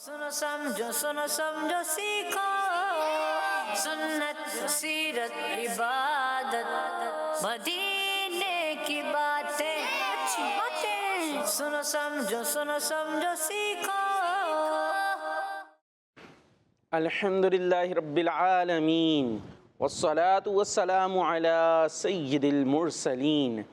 सुनो समझो सीखो सुन्नत सीरत इबादत मदीने की बातें अच्छी बातें सुनो समझो सीखो। अल्हम्दुलिल्लाहि रब्बिल आलमीन वस्सलातु वस्सलामु अला सय्यिदिल मुरसलीन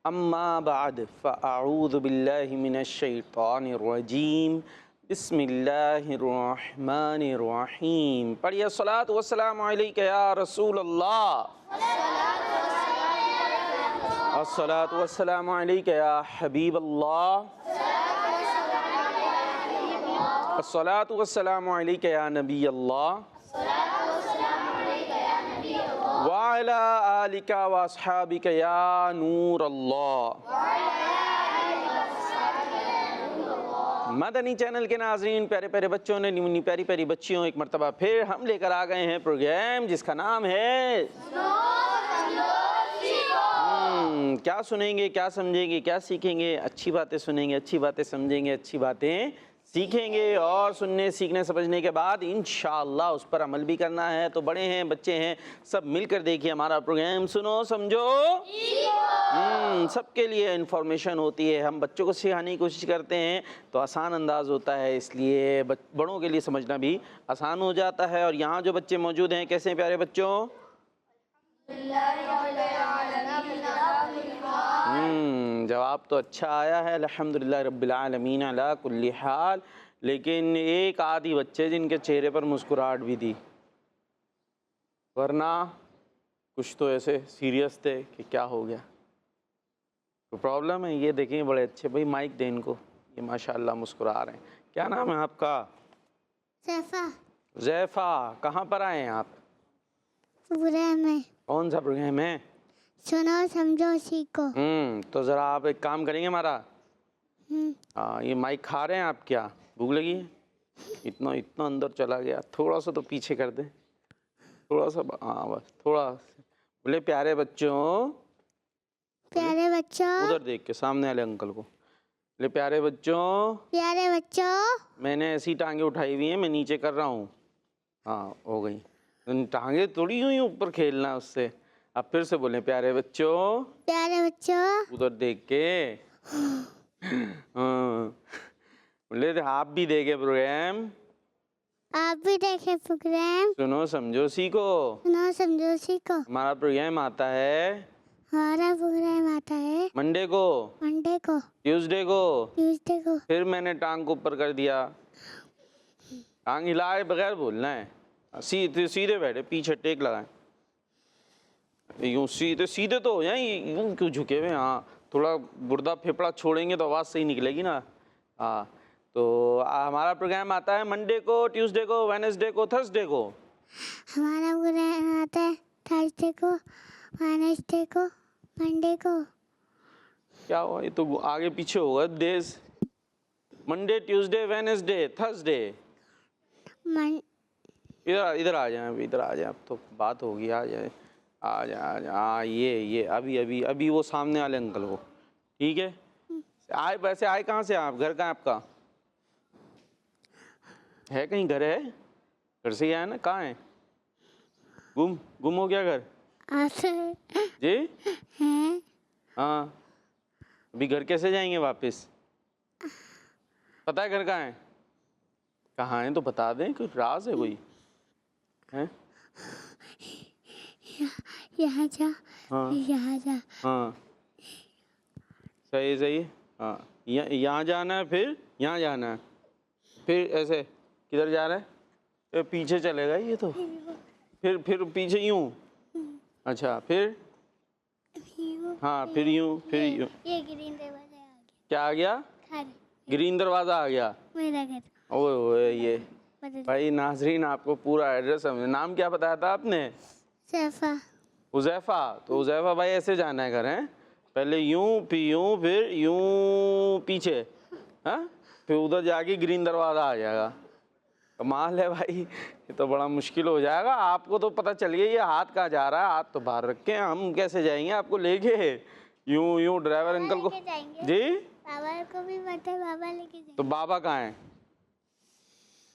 अम्मा बाद फ़अऊज़ु बिल्लाहि मिनश शैतानिर रजीम बिस्मिल्लाहिर्रहमानिर्रहीम। पढ़िए सलात वस्सलामु अलैका या रसूल अल्लाह, अस्सलातु वस्सलामु अलैका या हबीब अल्लाह, अस्सलातु वस्सलामु अलैका या नबी अल्लाह व अला आलिका व अस्हाबिका या नूर अल्लाह। मदनी चैनल के नाज़रीन, प्यारे प्यारे बच्चों ने निमुनी प्यारी प्यारी बच्चियों, एक मरतबा फिर हम लेकर आ गए हैं प्रोग्राम जिसका नाम है क्या सुनेंगे, क्या समझेंगे, क्या सीखेंगे। अच्छी बातें सुनेंगे, अच्छी बातें समझेंगे, अच्छी बातें सीखेंगे और सुनने सीखने समझने के बाद इंशाअल्लाह उस पर अमल भी करना है। तो बड़े हैं बच्चे हैं, सब मिलकर देखिए हमारा प्रोग्राम सुनो समझो। सबके लिए इन्फॉर्मेशन होती है, हम बच्चों को सिखाने की कोशिश करते हैं तो आसान अंदाज़ होता है, इसलिए बड़ों के लिए समझना भी आसान हो जाता है। और यहाँ जो बच्चे मौजूद हैं, कैसे हैं प्यारे बच्चों? जवाब तो अच्छा आया है, अल्हम्दुलिल्लाह रब्बिल आलमीन अला कुल्ली हाल। लेकिन एक आधी बच्चे जिनके चेहरे पर मुस्कुराहट भी थी, वरना कुछ तो ऐसे सीरियस थे कि क्या हो गया, तो प्रॉब्लम है। ये देखें बड़े अच्छे, भाई माइक दें इनको, ये माशाल्लाह मुस्कुरा रहे हैं। क्या नाम है आपका? ज़ैफ़ा। ज़ैफ़ा, कहाँ पर आए हैं आप? प्रोग्राम में। कौन सा प्रोग्राम है? सुनो समझो सीखो। तो ज़रा आप एक काम करेंगे हमारा, हाँ ये माइक खा रहे हैं आप? क्या भूख लगी है? इतना इतना अंदर चला गया, थोड़ा सा तो पीछे कर दें, थोड़ा सा, हाँ बस थोड़ा। बोले प्यारे बच्चों, प्यारे बच्चों, उधर देख के सामने वाले अंकल को। बोले प्यारे बच्चों, प्यारे बच्चों, मैंने ऐसी टांगे उठाई हुई हैं, मैं नीचे कर रहा हूँ। हाँ हो गई, टांगे थोड़ी हुई ऊपर खेलना है उससे। अब फिर से बोले प्यारे बच्चों, प्यारे बच्चों, उधर देख के। बोले आप भी देखे प्रोग्राम, आप भी देखें प्रोग्राम सुनो समझो सीखो। सुनो समझो सीखो। हमारा प्रोग्राम आता है, हमारा प्रोग्राम आता है मंडे को, मंडे को, ट्यूसडे को। ट्यूसडे को। फिर मैंने टांग को ऊपर कर दिया, टांग हिलाए बगैर बोलना है, सीधे सीधे बैठे, पीछे टेक लगाए, यूँ सीधे सीधे तो हो जाए, यूँ क्यों झुके हुए? हाँ थोड़ा गुर्दा फेफड़ा छोड़ेंगे तो आवाज़ सही निकलेगी ना। हाँ तो हमारा प्रोग्राम आता है मंडे को, ट्यूसडे को, वेडनेसडे को, थर्सडे को। हमारा प्रोग्राम आता है थर्सडे को, वेडनेसडे को, मंडे को। क्या हुआ, ये तो आगे पीछे होगा days. Monday, Tuesday, Wednesday, Thursday. इधर इधर आ जाए, इधर आ जाए, अब तो बात होगी, आ जाए आ जाए आ जाए। हाँ ये अभी अभी अभी वो सामने वाले अंकल को, ठीक है? आए, वैसे आए कहाँ से आप? घर कहाँ है आपका? है कहीं घर है? घर से ही आए ना? कहाँ है? गुम हो गया घर? जी हैं? हाँ, अभी घर कैसे जाएंगे वापस? पता है घर कहाँ है? कहाँ है तो बता दें, कोई राज है कोई? हैं? यहाँ जा, हाँ यहाँ जा। हाँ सही सही। हाँ यहाँ जाना है, फिर यहाँ जाना है, फिर ऐसे किधर जा रहा है? ये पीछे चलेगा ये तो, फिर पीछे यूँ। अच्छा फिर, हाँ फिर यूँ, फिर यूँ। ये ग्रीन दरवाजा आ गया। क्या आ गया? घर, ग्रीन दरवाज़ा आ गया। मेरा घर। ओए ये बदल। भाई नाजरीन, आपको पूरा एड्रेस समझे। नाम क्या बताया था आपने? ज़ैफ़ा। हुज़ैफ़ा। तो हुज़ैफ़ा भाई ऐसे जाना है घर, हैं? पहले यूँ, फिर यूँ पीछे, हाँ फिर उधर जाके ग्रीन दरवाज़ा आ जाएगा। कमाल है भाई, ये तो बड़ा मुश्किल हो जाएगा। आपको तो पता चल गया ये हाथ कहाँ जा रहा है, हाथ तो बाहर रख के, हम कैसे जाएंगे आपको लेके? यूँ ड्राइवर अंकल को। जी बाबा को भी पता है, बाबा लेके जाएंगे। तो बाबा कहाँ है?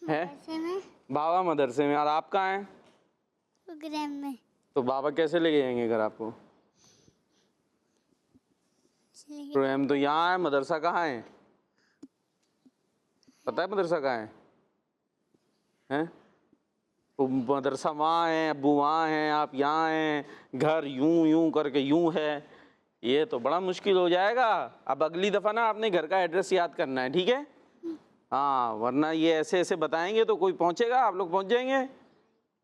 है ऐसे में बाबा मदरसे में, और आप कहाँ हैं? प्रोग्राम में। तो बाबा कैसे लेके जाएंगे घर आपको? प्रोग्राम तो यहाँ है, मदरसा कहाँ है? पता है मदरसा कहाँ है? हैं? तो मदरसा वहाँ है, अब्बू वहाँ हैं, आप यहाँ हैं, घर यूं यूं करके यूं है, ये तो बड़ा मुश्किल हो जाएगा। अब अगली दफ़ा ना आपने घर का एड्रेस याद करना है, ठीक है? हाँ, वरना ये ऐसे ऐसे बताएंगे तो कोई पहुँचेगा? आप लोग पहुँच जाएंगे?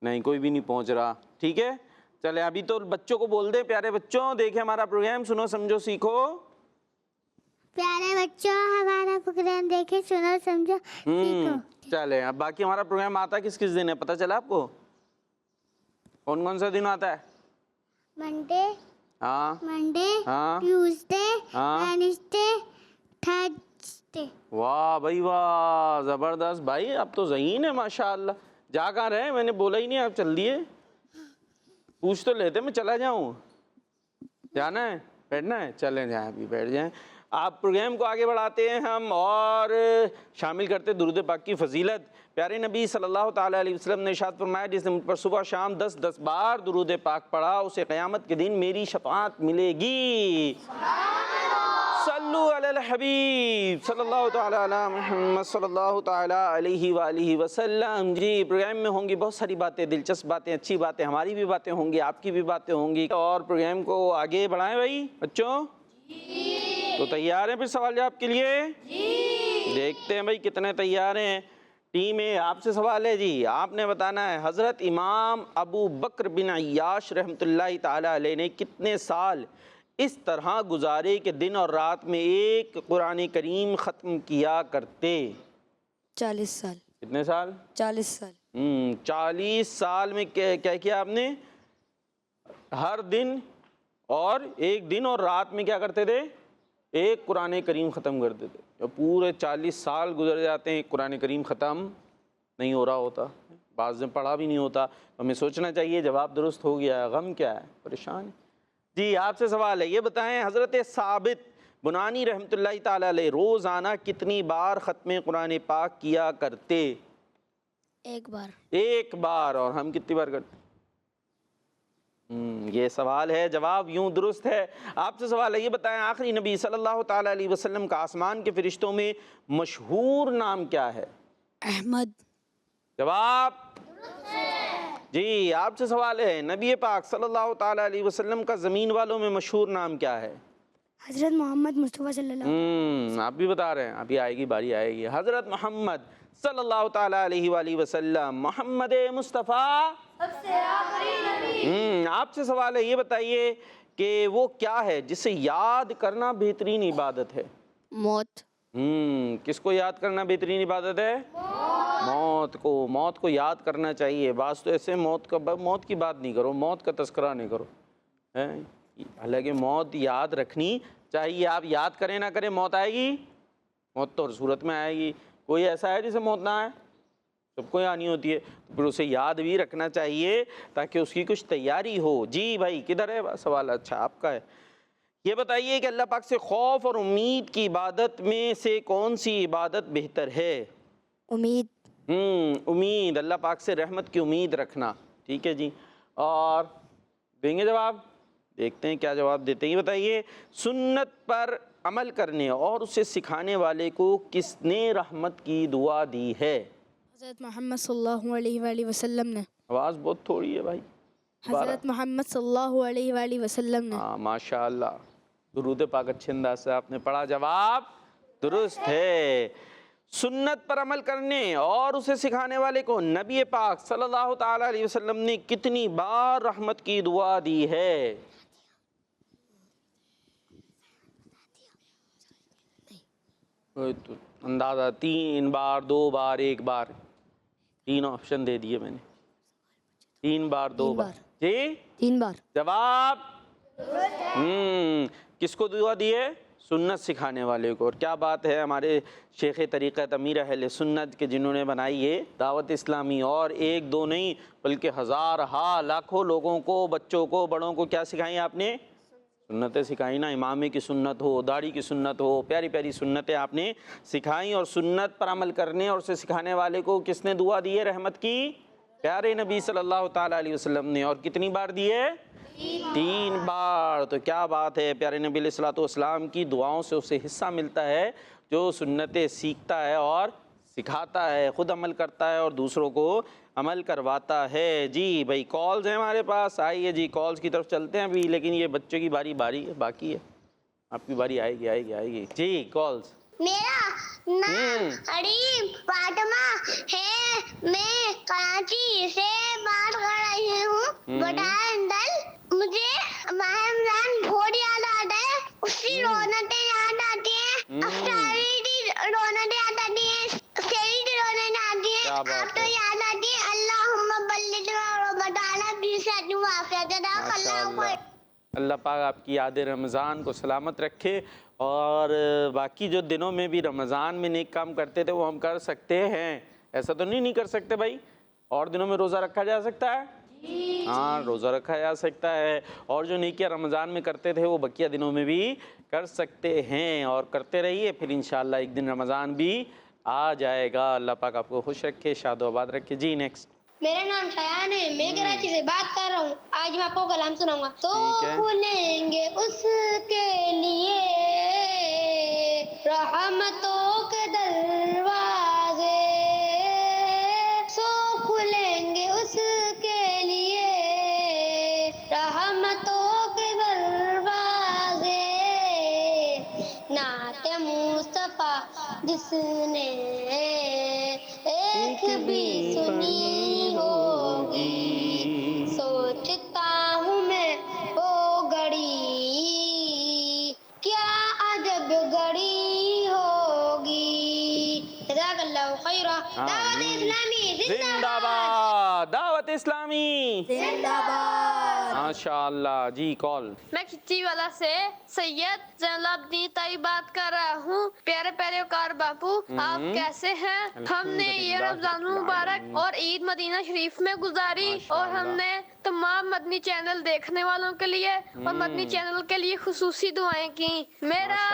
नहीं, कोई भी नहीं पहुँच रहा, ठीक है? चले अभी तो बच्चों को बोल दे, प्यारे बच्चों देखे हमारा प्रोग्राम, सुनो समझो सीखो। प्यारे बच्चों, हमारा प्रोग्राम देखे, सुनो समझो सीखो। चले अब बाकी हमारा प्रोग्राम आता किस किस दिन है पता चला आपको? कौन कौन सा दिन आता है? मंडे, हाँ हाँ ट्यूसडे, हाँ। Wednesday, Thursday. वाह भाई वाह, जबरदस्त भाई, अब तो ज़हीन है माशाअल्लाह। जा कहाँ रहे? मैंने बोला ही नहीं, आप चल दिए। पूछ तो लेते, मैं चला जाऊँ। जाना है, बैठना है, चलें जाएं, अभी बैठ जाएं। आप प्रोग्राम को आगे बढ़ाते हैं हम और शामिल करते दुरूद पाक की फजीलत। प्यारे नबी सल्लल्लाहु ताला अलैहि वसल्लम ने इरशाद फरमाया, जिसने मुझ पर सुबह शाम 10-10 बार दुरूद पाक पढ़ा, उसे क़यामत के दिन मेरी शफ़ाअत मिलेगी। सल्लु अलल हबीब सल्लल्लाहु ताला अला मुहम्मद सल्लल्लाहु ताला अलैहि वालिहि वसल्लम। जी, प्रोग्राम में होंगी बहुत सारी बातें, दिलचस्प बातें, अच्छी बातें, हमारी भी बातें होंगी, आपकी भी बातें होंगी, और प्रोग्राम को आगे बढ़ाएं भाई बच्चों। तो तैयार हैं फिर सवाल जवाब के लिए? देखते हैं भाई कितने तैयार हैं। टीम ए, आपसे सवाल है जी, आपने बताना है हज़रत इमाम अबू बकर बिन अय्याश रहमतुल्लाहि ताला अलैह ने कितने साल इस तरह गुजारे कि दिन और रात में एक कुरान करीम ख़त्म किया करते? 40 साल। कितने साल? 40 साल। 40 साल में क्या किया आपने? हर दिन और एक दिन और रात में क्या करते थे? एक कुरान करीम ख़त्म कर देते। जब पूरे 40 साल गुजर जाते हैं, कुरान करीम ख़त्म नहीं हो रहा होता, बाज़ में पढ़ा भी नहीं होता। हमें सोचना चाहिए जवाब दुरुस्त हो गया, गम क्या है, परेशान है। जी, आपसे सवाल है, ये बताएं हज़रत साबित बुनानी रहमतुल्लाहि ताला अलैह रोज़ाना कितनी बार ख़त्म कुरान पाक किया करते? एक बार। एक बार। और हम कितनी बार करते? ये सवाल है, जवाब यूं दुरुस्त है। आपसे सवाल है, ये बताएं आखिरी नबी सल्लल्लाहु ताला अलैहि वसल्लम का आसमान के फरिश्तों में मशहूर नाम क्या है? अहमद। जवाब जी। आपसे सवाल है, नबी पाक सल्लल्लाहु ताला अलैहि वसल्लम का ज़मीन वालों में मशहूर नाम क्या है? हज़रत मोहम्मद मुस्तफ़ा सल्लल्लाहु। आप भी बता रहे हैं, अभी आएगी बारी आएगी। हज़रत मोहम्मद सल्लल्लाहु ताला अलैहि वसल्लम, मोहम्मद मुस्तफ़ा सबसे आखिरी नबी। आपसे सवाल है, ये बताइए कि वो क्या है जिसे याद करना बेहतरीन इबादत है? मौत। किसको याद करना बेहतरीन इबादत है? मौत को। मौत को याद करना चाहिए। बात तो ऐसे मौत की बात नहीं करो, मौत का तस्करा नहीं करो, हैं? हालांकि मौत याद रखनी चाहिए। आप याद करें ना करें, मौत आएगी। मौत तो हर सूरत में आएगी। कोई ऐसा है जिसे मौत ना आए? सबको आनी होती है, तो फिर उसे याद भी रखना चाहिए ताकि उसकी कुछ तैयारी हो। जी भाई, किधर है सवाल? अच्छा, आपका है। ये बताइए कि अल्लाह पाक से खौफ और उम्मीद की इबादत में से कौन सी इबादत बेहतर है? उम्मीद। उम्मीद, अल्लाह पाक से रहमत की उम्मीद रखना। ठीक है जी। और देंगे जवाब? देखते हैं क्या जवाब देते हैं। ये बताइए, सुन्नत पर अमल करने और उसे सिखाने वाले को किसने रहमत की दुआ दी है? हज़रत मोहम्मद सल्लल्लाहु अलैहि वसल्लम ने। आवाज़ बहुत थोड़ी है भाई। हज़रत मोहम्मद सल्लल्लाहु अलैहि वसल्लम ने। हाँ, माशाअल्लाह, दुरूद पाक अच्छे अंदाज से आपने पढ़ा, जवाब दुरुस्त है। सुन्नत पर अमल करने और उसे सिखाने वाले को नबी पाक सल्लल्लाहु ताला अलैहि वसल्लम ने कितनी बार रहमत की दुआ दी है? तो अंदाज़ा 3 बार, 2 बार, 1 बार, 3 ऑप्शन दे दिए मैंने। 3 बार, 2 बार। जी, 3 बार। जवाब किसको दुआ दी है? सुन्नत सिखाने वाले को। और क्या बात है, हमारे शेख तरीक़त अमीर अहले सुन्नत के जिन्होंने बनाई ये दावत इस्लामी, और 1-2 नहीं बल्कि हज़ार लाखों लोगों को, बच्चों को, बड़ों को क्या सिखाई आपने? सुन्नतें सिखाई ना, इमामे की सुन्नत हो, दाढ़ी की सुन्नत हो, प्यारी प्यारी सुन्नतें आपने सिखाई। और सुन्नत पर अमल करने और उसे सिखाने वाले को किसने दुआ दी है रहमत की? प्यारे नबी सल्लल्लाहु ताला अलैहि वसल्लम ने। और कितनी बार दिए? 3 बार। तो क्या बात है, प्यारे नबी अलैहिस्सलातु वस्सलाम की दुआओं से उसे हिस्सा मिलता है जो सुन्नतें सीखता है और सिखाता है, ख़ुद अमल करता है और दूसरों को अमल करवाता है। जी भाई, कॉल्स हैं हमारे पास, आइए जी कॉल्स की तरफ चलते हैं अभी, लेकिन ये बच्चों की बारी बाकी है, आपकी बारी आएगी आएगी आएगी जी। कॉल्स मेरा नाम अरीम फातिमा है, मैं कराची से बात कर रही हूँ। मुझे माह रमजान बहुत याद आता है, उसकी रौनकें याद आती हैं, अफ्तारी की रौनकें याद आती हैं, सेहरी की रौनकें आती हैं, आप तो याद आती है। अल्लाहुम्मा बल्लिग रमज़ान बिसहती व आफियत। अल्लाह पाक आपकी याद रमज़ान को सलामत रखे। और बाकी जो दिनों में भी रमज़ान में नेक काम करते थे वो हम कर सकते हैं, ऐसा तो नहीं कर सकते भाई। और दिनों में रोज़ा रखा जा सकता है? हाँ, रोज़ा रखा जा सकता है। और जो नेकियां रमज़ान में करते थे वो बकिया दिनों में भी कर सकते हैं, और करते रहिए, फिर इंशाअल्लाह एक दिन रमज़ान भी आ जाएगा। अल्लाह पाक आपको खुश रखे, शादोआबाद रखे। जी नेक्स्ट। मेरा नाम शयान है, मैं कराची से बात कर रहा हूँ। आज मैं आपको कलाम सुनाऊंगा। तो खुलेंगे उसके लिए रहमतों के दरवाजे, सो खुलेंगे उसके लिए रहमतों के दरवाजे। नाते मुस्तफा जिसने एक भी सुनी होगी, सोचता हूँ मैं वो घड़ी क्या अजब घड़ी होगी। जज़ाकल्लाहु खैरा। दावत इस्लामी जिंदाबाद, दावत इस्लामी जिंदाबाद। माशाअल्लाह। जी कॉल। मैं खिच्ची वाला से सैयद जैनुलब्दीन ताई बात कर रहा हूँ। प्यारे प्यारे वकार बापू, आप कैसे हैं? हमने ये रमजान मुबारक और ईद मदीना शरीफ में गुजारी, और हमने तमाम मदनी चैनल देखने वालों के लिए और मदनी चैनल के लिए खुसूसी दुआएं की। मेरा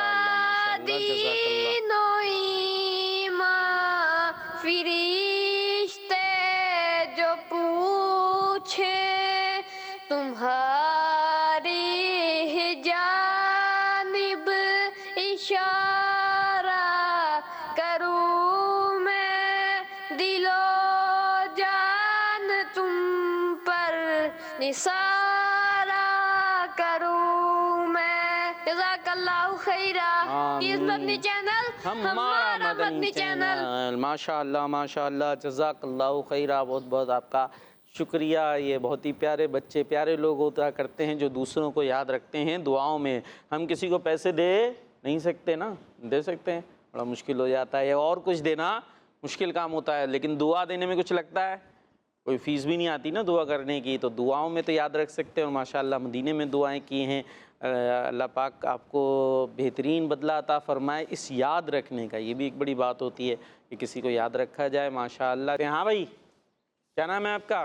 दीनो ईमान फरिश्ते जो पूछे तुम्हारी जानिब इशारा करूँ मैं, दिलो जान तुम पर निसारा करूँ मैं। जज़ाकल्लाहु खैरा। इस मदनी चैनल हमारा मदनी चैनल। माशाअल्लाह माशाअल्लाह, जज़ाकल्लाहु खैरा। बहुत बहुत आपका शुक्रिया। ये बहुत ही प्यारे बच्चे, प्यारे लोग होता करते हैं जो दूसरों को याद रखते हैं दुआओं में। हम किसी को पैसे दे नहीं सकते ना, दे सकते हैं, बड़ा मुश्किल हो जाता है, और कुछ देना मुश्किल काम होता है, लेकिन दुआ देने में कुछ लगता है, कोई फ़ीस भी नहीं आती ना दुआ करने की, तो दुआओं में तो याद रख सकते हैं। और माशाअल्लाह मदीने में दुआएं की हैं। अल्लाह पाक आपको बेहतरीन बदला अता फ़रमाए इस याद रखने का। ये भी एक बड़ी बात होती है कि किसी को याद रखा जाए। माशाअल्लाह। हाँ भाई, क्या नाम है आपका?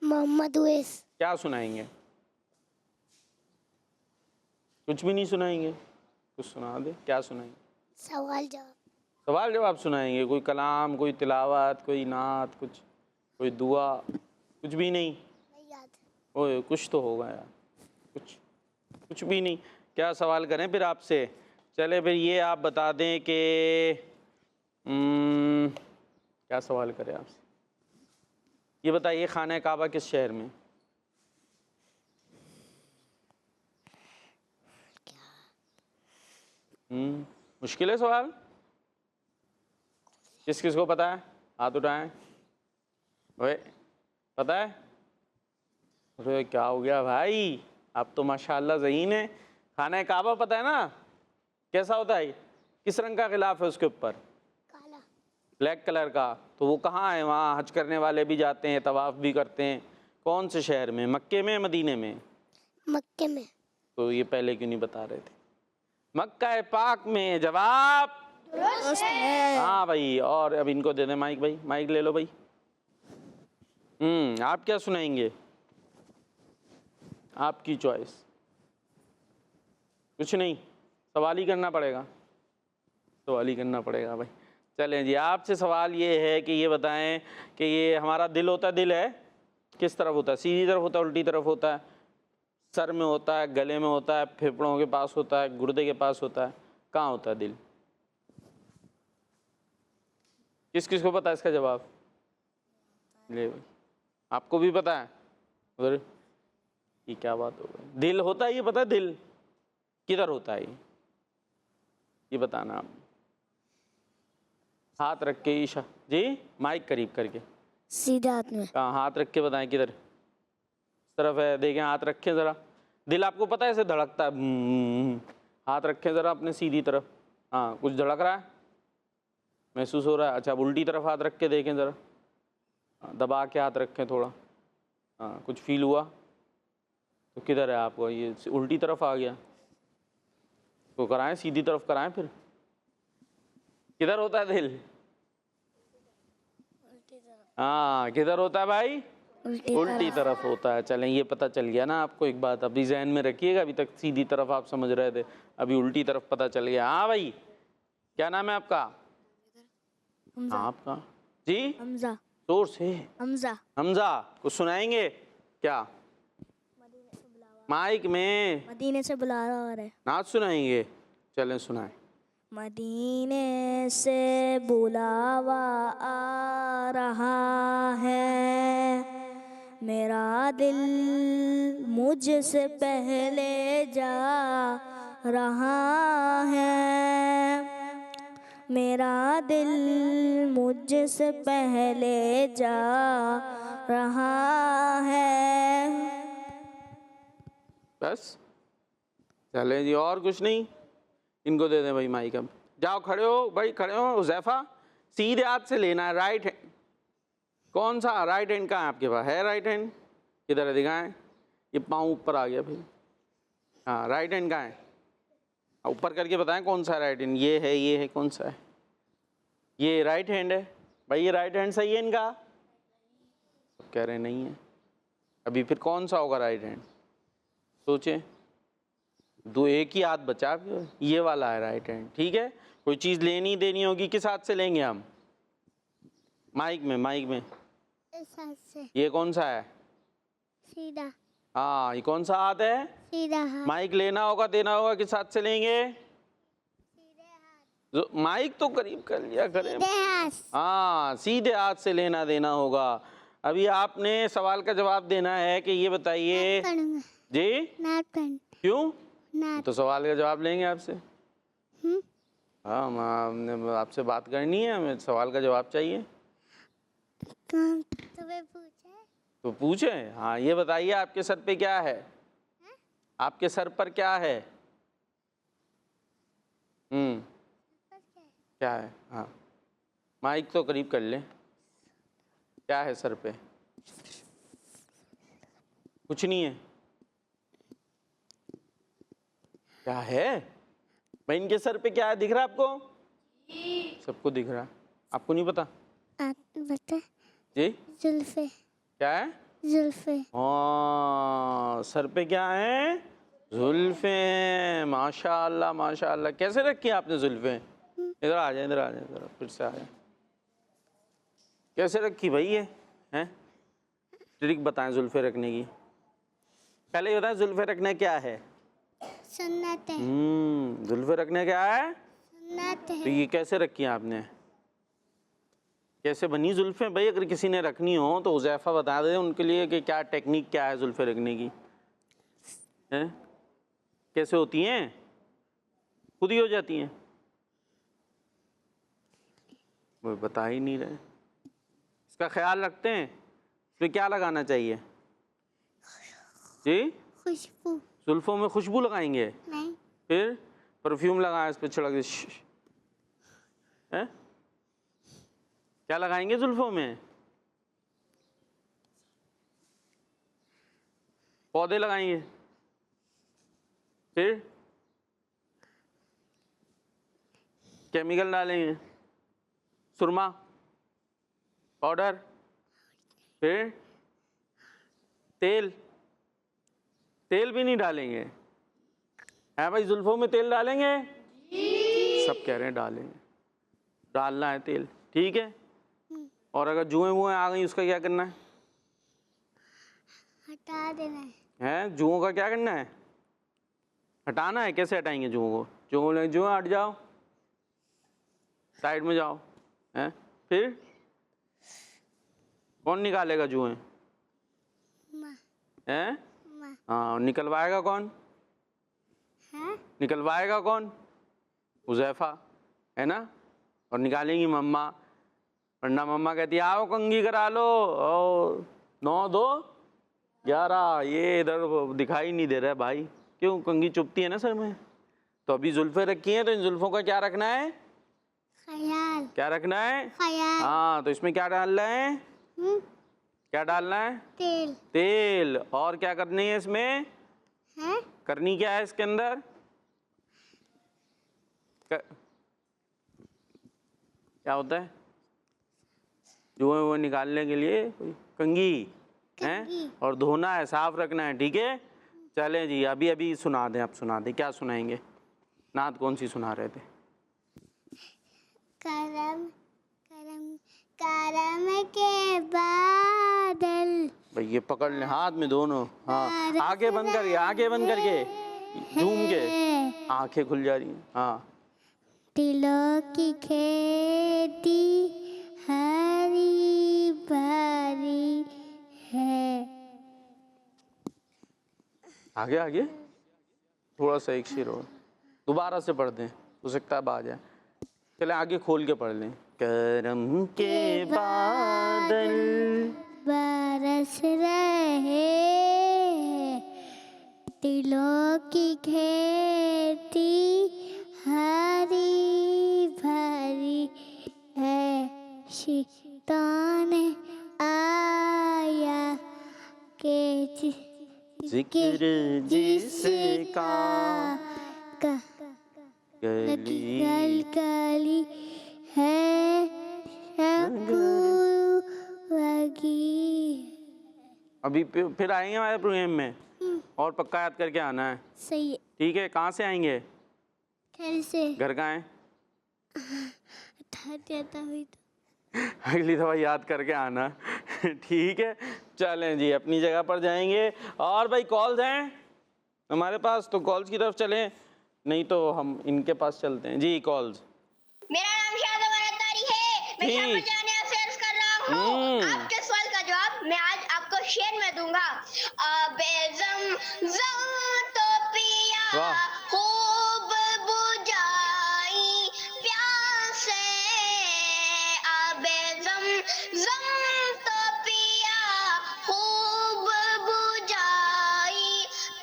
मोहम्मद उवैस। क्या सुनाएंगे? कुछ भी नहीं सुनाएंगे? कुछ सुना दे। क्या सुनाएंगे? सवाल जवाब। सवाल जवाब सुनाएंगे? कोई कलाम, कोई तिलावत, कोई नात, कुछ, कोई दुआ? कुछ भी नहीं? नहीं याद। ओए कुछ तो होगा यार, कुछ भी नहीं। क्या सवाल करें फिर आपसे? चले फिर ये आप बता दें कि क्या सवाल करें आपसे? ये बताइए, खाना काबा किस शहर में? मुश्किल है सवाल। किस किस को पता है? हाथ उठाएं। ओए पता है? अरे क्या हो गया भाई, आप तो माशाअल्लाह ज़हीन है। खाना काबा पता है ना? कैसा होता है? किस रंग का गिलाफ है उसके ऊपर? काला। ब्लैक कलर का। तो वो कहाँ है? वहाँ हज करने वाले भी जाते हैं, तवाफ़ भी करते हैं। कौन से शहर में? मक्के में, मदीने में? मक्के में। तो ये पहले क्यों नहीं बता रहे थे? मक्का पाक में। जवाब दुरुस्त है। हाँ भाई। और अब इनको दे दें माइक। भाई माइक ले लो भाई। आप क्या सुनाएंगे? आपकी चॉइस। कुछ नहीं, सवाल ही करना पड़ेगा, सवाल ही करना पड़ेगा भाई। चलें जी, आपसे सवाल ये है कि ये बताएं कि ये हमारा दिल होता है, दिल है किस तरफ होता है? सीधी तरफ होता है, उल्टी तरफ होता है? सर में होता है, गले में होता है, फेफड़ों के पास होता है, गुर्दे के पास होता है? कहाँ होता है दिल? किस किस को पता है इसका जवाब? ले भाई, आपको भी पता है? उधर ये क्या बात हो गई? दिल होता है, ये पता है दिल किधर होता है? ये बताना आप। हाथ रख के ईशा जी, माइक करीब करके, सीधा हाथ में। कहाँ हाथ रख के बताएं किधर तरफ है? देखें, हाथ रखें ज़रा। दिल आपको पता है ऐसे धड़कता है, हाथ रखें ज़रा अपने सीधी तरफ। हाँ, कुछ धड़क रहा है, महसूस हो रहा है? अच्छा, अब उल्टी तरफ हाथ रख के देखें ज़रा, दबा के हाथ रखें थोड़ा। हाँ, कुछ फील हुआ? तो किधर है आपको? ये उल्टी तरफ आ गया, तो कराएं, सीधी तरफ कराएं। फिर किधर होता है दिल? हाँ, किधर होता है भाई? उल्टी तरफ होता है। चलें, ये पता चल गया ना आपको एक बात, अभी जहन में रखिएगा। अभी तक सीधी तरफ आप समझ रहे थे, अभी उल्टी तरफ पता चल गया। हाँ भाई, क्या नाम है आपका? हाँ, आपका जी? हमजा। जोर से। हमजा। हमजा, कुछ सुनाएंगे क्या? माइक में मदीने से बुला रहा है। नाच सुनाएंगे? चलें सुनाएं। मदीने से बुलावा आ रहा है, मेरा दिल मुझसे पहले जा रहा है, मेरा दिल मुझसे पहले जा रहा है। बस चलें जी, और कुछ नहीं? इनको दे दें भाई माइक। अब जाओ, खड़े हो भाई, खड़े हो। हुज़ैफा, सीधे हाथ से लेना है, राइट हैंड। कौन सा राइट हैंड कहाँ है आपके पास? है राइट हैंड? किधर है, दिखाएं। ये पाँव ऊपर आ गया फिर। हाँ, राइट हैंड कहाँ है? ऊपर करके बताएं कौन सा राइट हैंड। ये है, कौन सा है? ये राइट हैंड है भाई, ये राइट हैंड सही है इनका? सब कह रहे नहीं है। अभी फिर कौन सा होगा राइट हैंड? सोचें। दो, एक ही हाथ बचा, ये वाला है राइट हैंड, ठीक है। कोई चीज़ लेनी देनी होगी, किस हाथ से लेंगे हम? माइक में, माइक में। इस हाथ से। ये कौन सा है? सीधा। हाँ, ये कौन सा हाथ है? सीधा हाथ। माइक लेना होगा, देना होगा, किस हाथ से लेंगे? माइक तो करीब कर लिया करें। सीधे हाथ। हाँ, सीधे हाथ से लेना देना होगा। अभी आपने सवाल का जवाब देना है कि ये बताइए जी। क्यों? तो सवाल का जवाब लेंगे आपसे। हाँ, हमने आपसे बात करनी है, हमें सवाल का जवाब चाहिए। तुम्हें पूछे? तो पूछे। हाँ, ये बताइए आपके सर पे क्या है? आपके सर पर क्या है? क्या है? हाँ, माइक तो करीब कर ले। क्या है सर पे? कुछ नहीं है। क्या है भाई? इनके सर पे क्या है? दिख रहा है आपको? सबको दिख रहा है, आपको नहीं पता? बता। जी, जुल्फे। क्या है? जुल्फे। हाँ, सर पे क्या है? जुल्फे हैं। माशाअल्लाह, माशाअल्लाह। कैसे रखी आपने जुल्फे? इधर आ जाए, इधर आ जाए, इधर फिर से आ जाए। कैसे रखी भाई ये हैं? ट्रिक बताएं जुल्फे रखने की। पहले ये बताएं जुल्फे रखने क्या है? सुन्नत है। जुल्फे रखने क्या है? सुन्नत है। तो ये कैसे रखी आपने? कैसे बनी जुल्फे भाई? अगर किसी ने रखनी हो तो हुज़ैफा बता दे उनके लिए कि क्या टेक्निक क्या है जुल्फे रखने की। हैं? कैसे होती हैं? खुद ही हो जाती हैं? वो बता ही नहीं रहे। इसका ख्याल रखते हैं? इसमें क्या लगाना चाहिए जी? खुशबू। जुल्फों में खुशबू लगाएंगे? नहीं। फिर परफ्यूम लगाएं, इस पर छिड़क दे। हैं? क्या लगाएंगे जुल्फों में? पौधे लगाएंगे? फिर केमिकल डालेंगे? सुरमा, पाउडर, फिर तेल? तेल भी नहीं डालेंगे है भाई, जुल्फों में तेल डालेंगे? सब कह रहे हैं डालेंगे, डालना है तेल, ठीक है। और अगर जुएं वुएं आ गई उसका क्या करना है? हटा देना हैं, जुओं का क्या करना है? हटाना है। कैसे हटाएंगे जुओं को? जुएं हट जाओ, साइड में जाओ, हैं? फिर कौन निकालेगा जुएं? हैं? हाँ, निकलवाएगा कौन? निकलवाएगा कौन? हुज़ैफा, है ना? और निकालेंगी मम्मा, वरना मम्मा कहती है आओ कंघी करा लो, और 9 2 11, ये इधर दिखाई नहीं दे रहा है भाई। क्यों? कंघी चुभती है ना सर में। तो अभी जुल्फे रखी हैं, तो इन जुल्फों का क्या रखना है? ख्याल। क्या रखना है? ख्याल। हाँ, तो इसमें क्या डालना है? क्या डालना है? तेल। तेल। और क्या करनी है इसमें? है? करनी क्या है इसके अंदर? क्या होता है? जुएं वो निकालने के लिए कंघी है, और धोना है, साफ रखना है, ठीक है। चलें जी, अभी अभी सुना दें, आप सुना दें। क्या सुनाएंगे? नात कौन सी सुना रहे थे? करम करम करम के बादल। भाई ये पकड़ लें हाथ में दोनों। हाँ, आंखें बंद करके, आंखें बंद करके, झूम के, आंखें खुल जा रही हैं। हाँ। दिलों की खेती हरी भरी है। आगे आगे थोड़ा सा एक शेर और दोबारा से पढ़ दें, हो सकता है अब आ जाए। चले आगे खोल के पढ़ लें। करम के बादल बरस रहे हैं, दिलों की खेती हरी भरी है। शैतान आया के जिक्र जिसका गली गली है लगी। अभी फिर आएंगे हमारे प्रोग्राम में, और पक्का याद करके आना है, सही है। ठीक है। कहाँ से आएंगे? घर से। घर कहाँ है? जाता हुई तो अगली दफ़ा याद करके आना ठीक है। चलें जी, अपनी जगह पर जाएंगे। और भाई कॉल्स हैं हमारे पास, तो कॉल्स की तरफ चलें, नहीं तो हम इनके पास चलते हैं जी। कॉल्स। मेरा नाम शादा वरदारी है, मैं शाहपुर जाने से अर्ज कर रहा हूँ। आपके सवाल का जवाब मैं आज आपको शेर में दूंगा। बेज़म तो पिया खूब बुझाई प्यासे, बेज़म तो पिया खूब बुझाई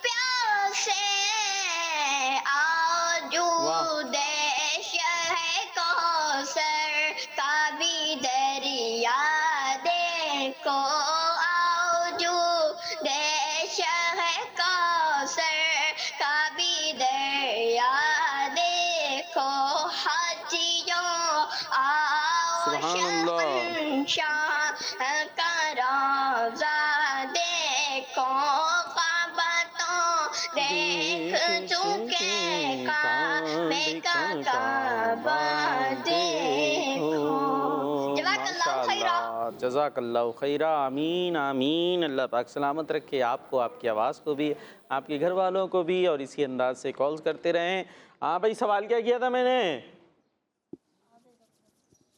प्यासे, आजू देश है कौसर का भी दरिया देखो, आजू देश है कौसर का भी दरिया देखो, हाजियों आओ शहंशाह का रोज़ा देखो, काबा देख चुके काबे का काबा देखो। जज़ाकल्लाहु खैरा। आमीन आमीन। अल्लाह पाक सलामत रखे आपको, आपकी आवाज़ को भी, आपके घर वालों को भी, और इसी अंदाज से कॉल्स करते रहें। हाँ भाई, सवाल क्या किया था मैंने?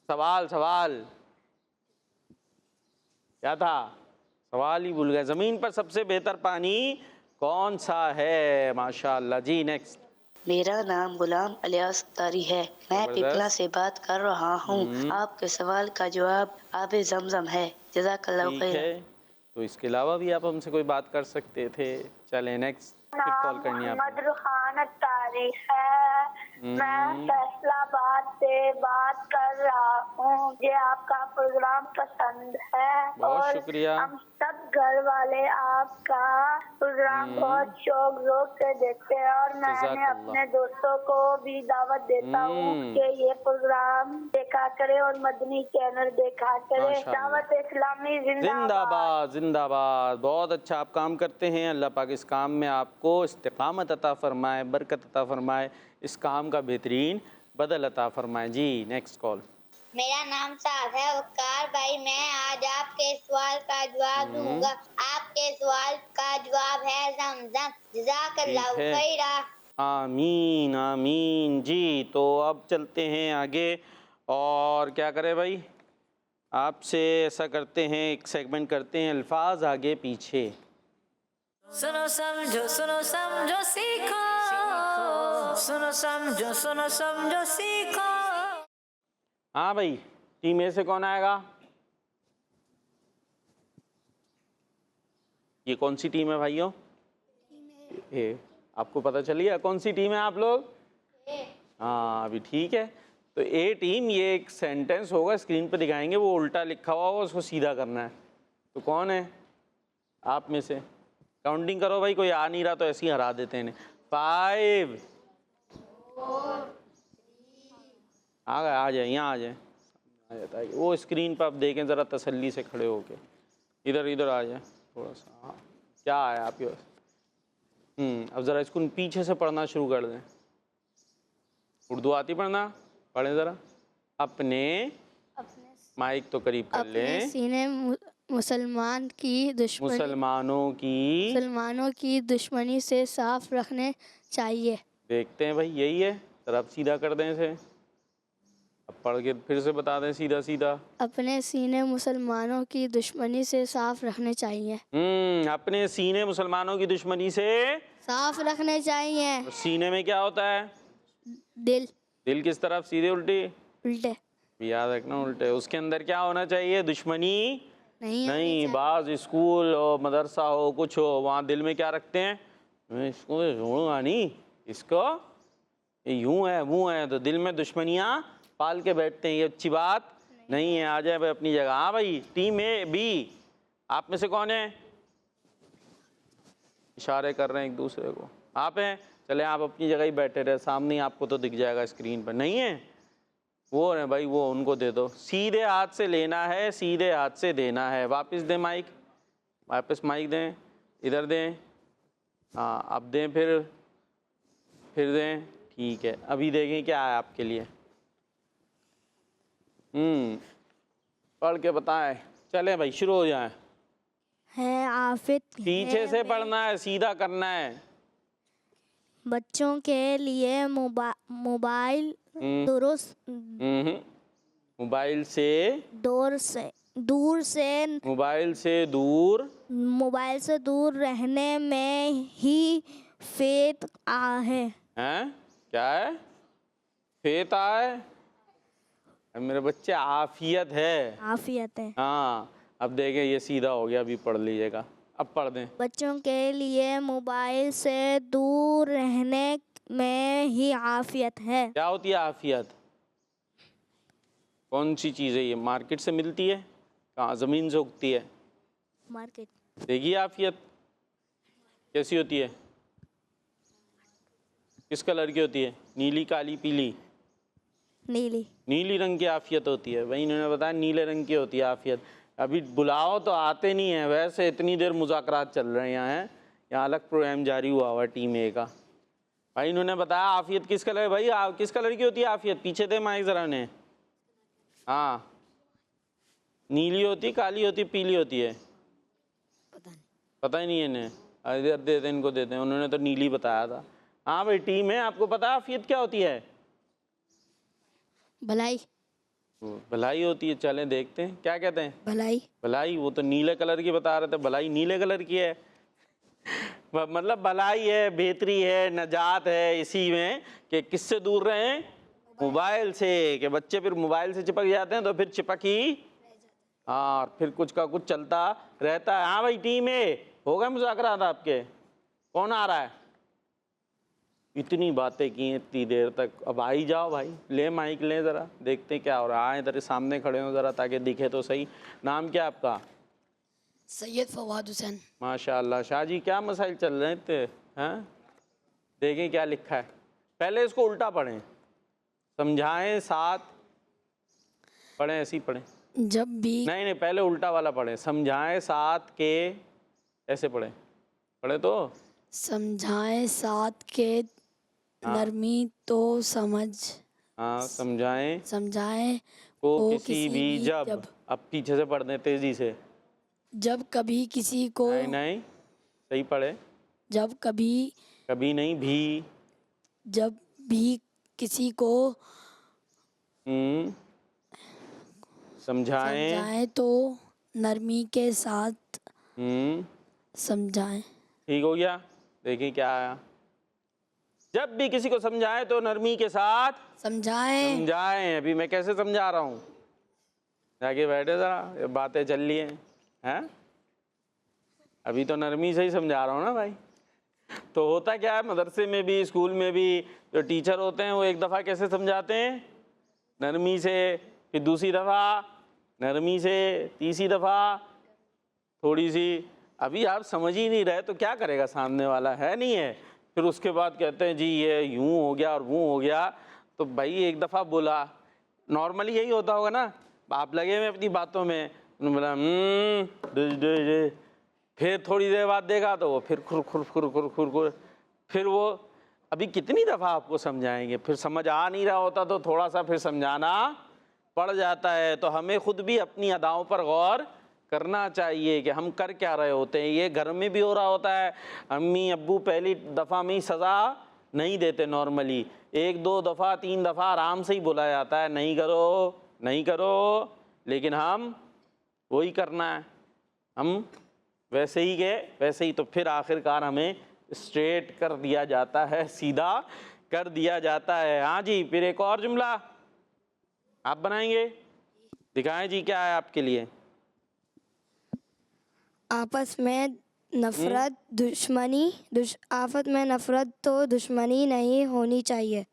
सवाल क्या था? सवाल ही भूल गए। ज़मीन पर सबसे बेहतर पानी कौन सा है? माशाअल्लाह जी। नेक्स्ट। मेरा नाम गुलाम अलियास तारी है, मैं पिपला से बात कर रहा हूँ। आपके सवाल का जवाब आबे ज़मज़म है। जज़ाकल्लाहु खैर। तो इसके अलावा भी आप हमसे कोई बात कर सकते थे। चलें नेक्स्ट, फिर कॉल करनी है आपने। रुहाना तारी है, मैं फैसलाबाद से बात कर रहा हूँ। मुझे आपका प्रोग्राम पसंद है, बहुत और शुक्रिया। हम सब घर वाले आपका प्रोग्राम बहुत शौक शौक से देखते हैं और मैंने जज़ाकल्लाह। अपने दोस्तों को भी दावत देता हूँ कि ये प्रोग्राम देखा करे और मदनी चैनल देखा करे। माशाअल्लाह। दावत इस्लामी जिंदाबाद। जिंदाबाद जिंदाबाद। बहुत अच्छा आप काम करते हैं। अल्लाह पाक इस काम में आपको इस्तिकामत अता फरमाए, बरकत अता फरमाए, इस काम का बेहतरीन बदल अता फरमाए। जी नेक्स्ट कॉल। मेरा नाम साफ है वकार भाई। मैं आज आपके सवाल का जवाब दूंगा। आपके सवाल का जवाब है जमजम। जज़ाकल्लाहु ठीक है। खैरा। आमीन आमीन। जी तो अब चलते हैं आगे और क्या करें भाई, आपसे ऐसा करते हैं, एक सेगमेंट करते हैं अल्फाज आगे पीछे। सुनो समझो सीखो, सुनो समझो सीखो। हाँ भाई, टीम ए से कौन आएगा? ये कौन सी टीम है भाइयों? ए। आपको पता चल गया कौन सी टीम है आप लोग? हाँ अभी ठीक है। तो ए टीम, ये एक सेंटेंस होगा स्क्रीन पे दिखाएंगे, वो उल्टा लिखा हुआ होगा, उसको सीधा करना है। तो कौन है आप में से? काउंटिंग करो भाई, कोई आ नहीं रहा तो ऐसे ही हरा देते हैं। 5 आ गए, आ जाए, यहाँ आ जाए, आ जाता है वो स्क्रीन पर। आप देखें ज़रा तसल्ली से खड़े होके, इधर इधर आ जाए थोड़ा सा। हाँ क्या है आपके पास? अब ज़रा इसको पीछे से पढ़ना शुरू कर दें। उर्दू आती पढ़ना? पढ़ें ज़रा। अपने माइक तो करीब कर अपने लें। सीने मुसलमानों की दुश्मनी से साफ रखने चाहिए। देखते हैं भाई, यही है। ज़रा आप सीधा कर दें इसे, अब पढ़ के फिर से बता दें सीधा सीधा। अपने सीने मुसलमानों की दुश्मनी से साफ रखने चाहिए। अपने सीने मुसलमानों की दुश्मनी से साफ रखने चाहिए। तो सीने में क्या होता है? दिल दिल किस तरफ? सीधे उल्टे? उल्टे याद रखना, उल्टे। उसके अंदर क्या होना चाहिए? दुश्मनी नहीं नहीं। बाज स्कूल हो, मदरसा हो, कुछ हो, वहाँ दिल में क्या रखते हैं? मैं इसको जोड़ूंगा नहीं, इसको ये यूं है वो है, तो दिल में दुश्मनियाँ पाल के बैठते हैं। ये अच्छी बात नहीं है। आ जाए भाई अपनी जगह। हाँ भाई, टीम ए बी, आप में से कौन है? इशारे कर रहे हैं एक दूसरे को। आप हैं? चले आप अपनी जगह ही बैठे रहे, सामने ही आपको तो दिख जाएगा स्क्रीन पर। नहीं है वो है भाई, वो उनको दे दो। सीधे हाथ से लेना है, सीधे हाथ से देना है। वापस दें माइक, वापस माइक दें, इधर दें। हाँ अब दें, फिर दें। ठीक है, अभी देखें क्या है आपके लिए। पढ़ के बताएं। चले भाई शुरू हो जाए। है आफित पीछे से पढ़ना है, सीधा करना है। बच्चों के लिए मोबाइल दुरुस्त मोबाइल से दूर रहने में ही फेत है। हैं? क्या है? फेत है? मेरे बच्चे आफियत है। आफियत है। हाँ अब देखें, ये सीधा हो गया, अभी पढ़ लीजिएगा। अब पढ़ दें। बच्चों के लिए मोबाइल से दूर रहने में ही आफियत है। क्या होती है आफियत? कौन सी चीज़ है ये? मार्केट से मिलती है? कहाँ? ज़मीन से उगती है? मार्केट। देखिए आफियत कैसी होती है, किस कलर की होती है? नीली, काली, पीली? नीली रंग की आफियत होती है। वही इन्होंने बताया नीले रंग की होती है आफियत। अभी बुलाओ तो आते नहीं है। वैसे इतनी देर मुज़ाकरात चल रहे हैं यहाँ अलग प्रोग्राम जारी हुआ हुआ टीम ए का। भाई इन्होंने बताया आफियत किस कलर है? भाई किस कलर की होती है आफियत? पीछे दे माइक ज़रा ने। हाँ नीली होती, काली होती, पीली होती है? पता ही नहीं है इन्हें। इधर दे दें, इनको देते हैं, उन्होंने तो नीली बताया था। हाँ भाई टीम है, आपको पता है आफियत क्या होती है? भलाई होती है। चलें देखते हैं क्या कहते हैं। भलाई वो तो नीले कलर की बता रहे थे। भलाई नीले कलर की है मतलब भलाई है, बेहतरी है, नजात है इसी में कि किससे दूर रहें? मोबाइल से। कि बच्चे फिर मोबाइल से चिपक जाते हैं तो फिर चिपक ही, हाँ फिर कुछ का कुछ चलता रहता है। हाँ भाई टीम ए, हो गए मुज़ाकरात आपके? कौन आ रहा है? इतनी बातें की इतनी देर तक, अब आ ही जाओ भाई। ले माइक ले, ज़रा देखते हैं क्या हो रहा है। इधर सामने खड़े हो ज़रा ताकि दिखे तो सही। नाम क्या आपका? सैयद फवाद हुसैन। माशाल्लाह। शाह जी क्या मसाइल चल रहे थे? हैं, देखें क्या लिखा है। पहले इसको उल्टा पढ़ें, समझाएं साथ पढ़ें, ऐसे ही पढ़ें। जब भी नहीं, पहले उल्टा वाला पढ़ें, समझाएं साथ के, ऐसे पढ़ें। पढ़े तो समझाएं साथ के नरमी तो समझ, हाँ, समझाएं को किसी भी जब। अब पीछे से पढ़ दें तेजी से। जब कभी किसी को, नहीं सही पढ़े। जब कभी नहीं भी, जब भी किसी को समझाएं तो नरमी के साथ समझाएं। ठीक हो गया। देखिए क्या आया, जब भी किसी को समझाएं तो नरमी के साथ समझाएं। अभी मैं कैसे समझा रहा हूँ, जाके बैठे जरा, ये बातें चल रही हैं। अभी तो नरमी से ही समझा रहा हूँ ना भाई। तो होता क्या है, मदरसे में भी स्कूल में भी जो टीचर होते हैं वो एक दफ़ा कैसे समझाते हैं, नरमी से, फिर दूसरी दफ़ा नरमी से, तीसरी दफ़ा थोड़ी सी। अभी आप समझ ही नहीं रहे तो क्या करेगा सामने वाला, है नहीं है। फिर उसके बाद कहते हैं जी ये यूँ हो गया और वो हो गया। तो भाई एक दफ़ा बोला, नॉर्मली यही होता होगा ना, आप लगे हुए अपनी बातों में, बोला फिर थोड़ी देर बाद देखा तो वो फिर खुर खुर खुर खुर खुर खुर। फिर वो अभी कितनी दफ़ा आपको समझाएंगे, फिर समझ आ नहीं रहा होता तो थोड़ा सा फिर समझाना पड़ जाता है। तो हमें खुद भी अपनी अदाओं पर गौर करना चाहिए कि हम कर क्या रहे होते हैं। ये घर में भी हो रहा होता है, अम्मी अब्बू पहली दफ़ा में ही सज़ा नहीं देते, नॉर्मली 1 2 दफ़ा 3 दफ़ा आराम से ही बुलाया जाता है, नहीं करो नहीं करो, लेकिन हम वही करना है, हम वैसे ही गए वैसे ही। तो फिर आखिरकार हमें स्ट्रेट कर दिया जाता है, सीधा कर दिया जाता है। हाँ जी, फिर एक और जुमला आप बनाएंगे, दिखाएं जी क्या है आपके लिए। आपस में नफरत तो दुश्मनी नहीं होनी चाहिए।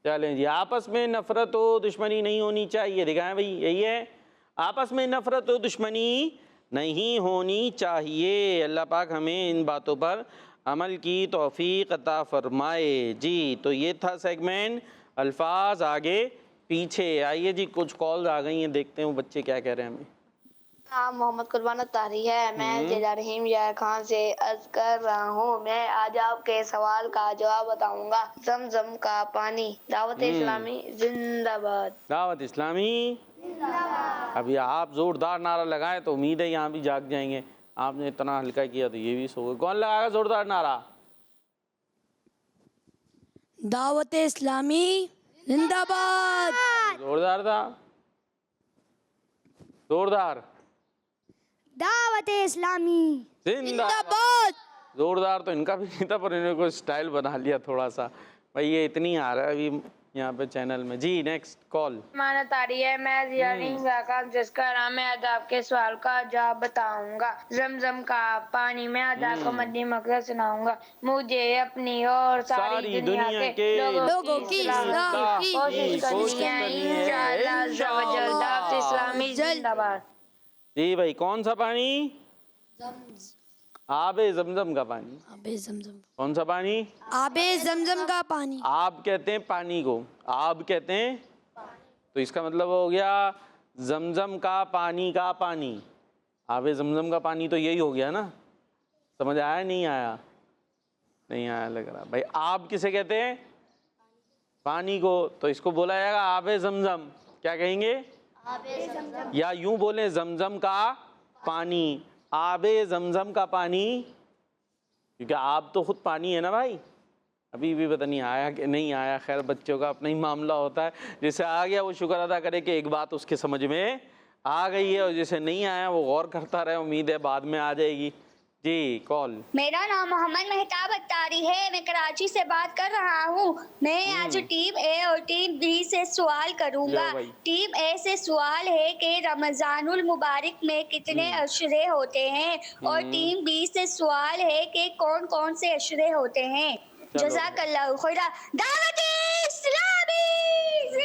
चलें जी, आपस में नफरत हो दुश्मनी नहीं होनी चाहिए, दिखाएं भाई, यही है, आपस में नफरत हो दुश्मनी नहीं होनी चाहिए। अल्लाह पाक हमें इन बातों पर अमल की तौफीक अता फरमाए जी। तो ये था सेगमेंट अल्फाज आगे पीछे। आइए जी, कुछ कॉल्स आ गई हैं, देखते हैं वो बच्चे क्या कह रहे हैं हमें। नाम मोहम्मद कुर्बान तारी है, मैं जिला रहीम या खान से अर्ज कर रहा हूँ। मैं आज आपके सवाल का जवाब बताऊंगा। जमजम का पानी। दावत इस्लामी जिंदाबाद। दावत इस्लामी जिंदाबाद। अभी आप जोरदार नारा लगाएं तो उम्मीद है यहाँ भी जाग जाएंगे। आपने इतना हल्का किया तो ये भी सो गए। कौन लगाएगा जोरदार नारा? दावत इस्लामी जिंदाबाद। जोरदार था, जोरदार। दावत इस्लामी जिंदाबाद। जोरदार तो इनका भी नहीं था, पर इन्होंने कोई स्टाइल बना लिया थोड़ा सा। भाई ये इतनी आ रहा है अभी यहाँ पे चैनल में जी। Next call. माना तारी है, मैं जिया जिसका नाम है। आज आपके सवाल का जवाब बताऊंगा। जमजम का पानी। मैं आज आपको मदनी मकसद सुनाऊंगा। मुझे अपनी और सारी दुनिया के लोगों की कोशिश करनी है इंशाअल्लाह। दावत इस्लामी जिंदाबाद। जी भाई, कौन सा पानी? आबे जमजम का पानी। आबे जमजम। कौन सा पानी? आबे जमजम का पानी। आब कहते हैं पानी को, आब कहते हैं, तो इसका मतलब हो गया जमजम का पानी। आबे जमजम का पानी तो यही हो गया ना। समझ आया नहीं आया? नहीं आया लग रहा। भाई आब किसे कहते हैं? पानी को। तो इसको बोला जाएगा आबे जमजम। क्या कहेंगे? या यूं बोले जमजम का पानी, आबे जमजम का पानी, क्योंकि आब तो खुद पानी है ना भाई। अभी भी पता नहीं आया कि नहीं आया, खैर बच्चों का अपना ही मामला होता है। जिसे आ गया वो शुक्र अदा करे कि एक बात उसके समझ में आ गई है, और जिसे नहीं आया वो गौर करता रहे, उम्मीद है बाद में आ जाएगी जी। कॉल। मेरा नाम मोहम्मद मेहताब अत्तारी है, मैं कराची से बात कर रहा हूँ। मैं आज टीम ए और टीम बी से सवाल करूँगा। टीम ए से सवाल है कि रमजानुल मुबारक में कितने अशरे होते हैं, और टीम बी से सवाल है कि कौन कौन से अशरे होते हैं। जज़ाकल्लाहु खैरा। दावत इस्लामी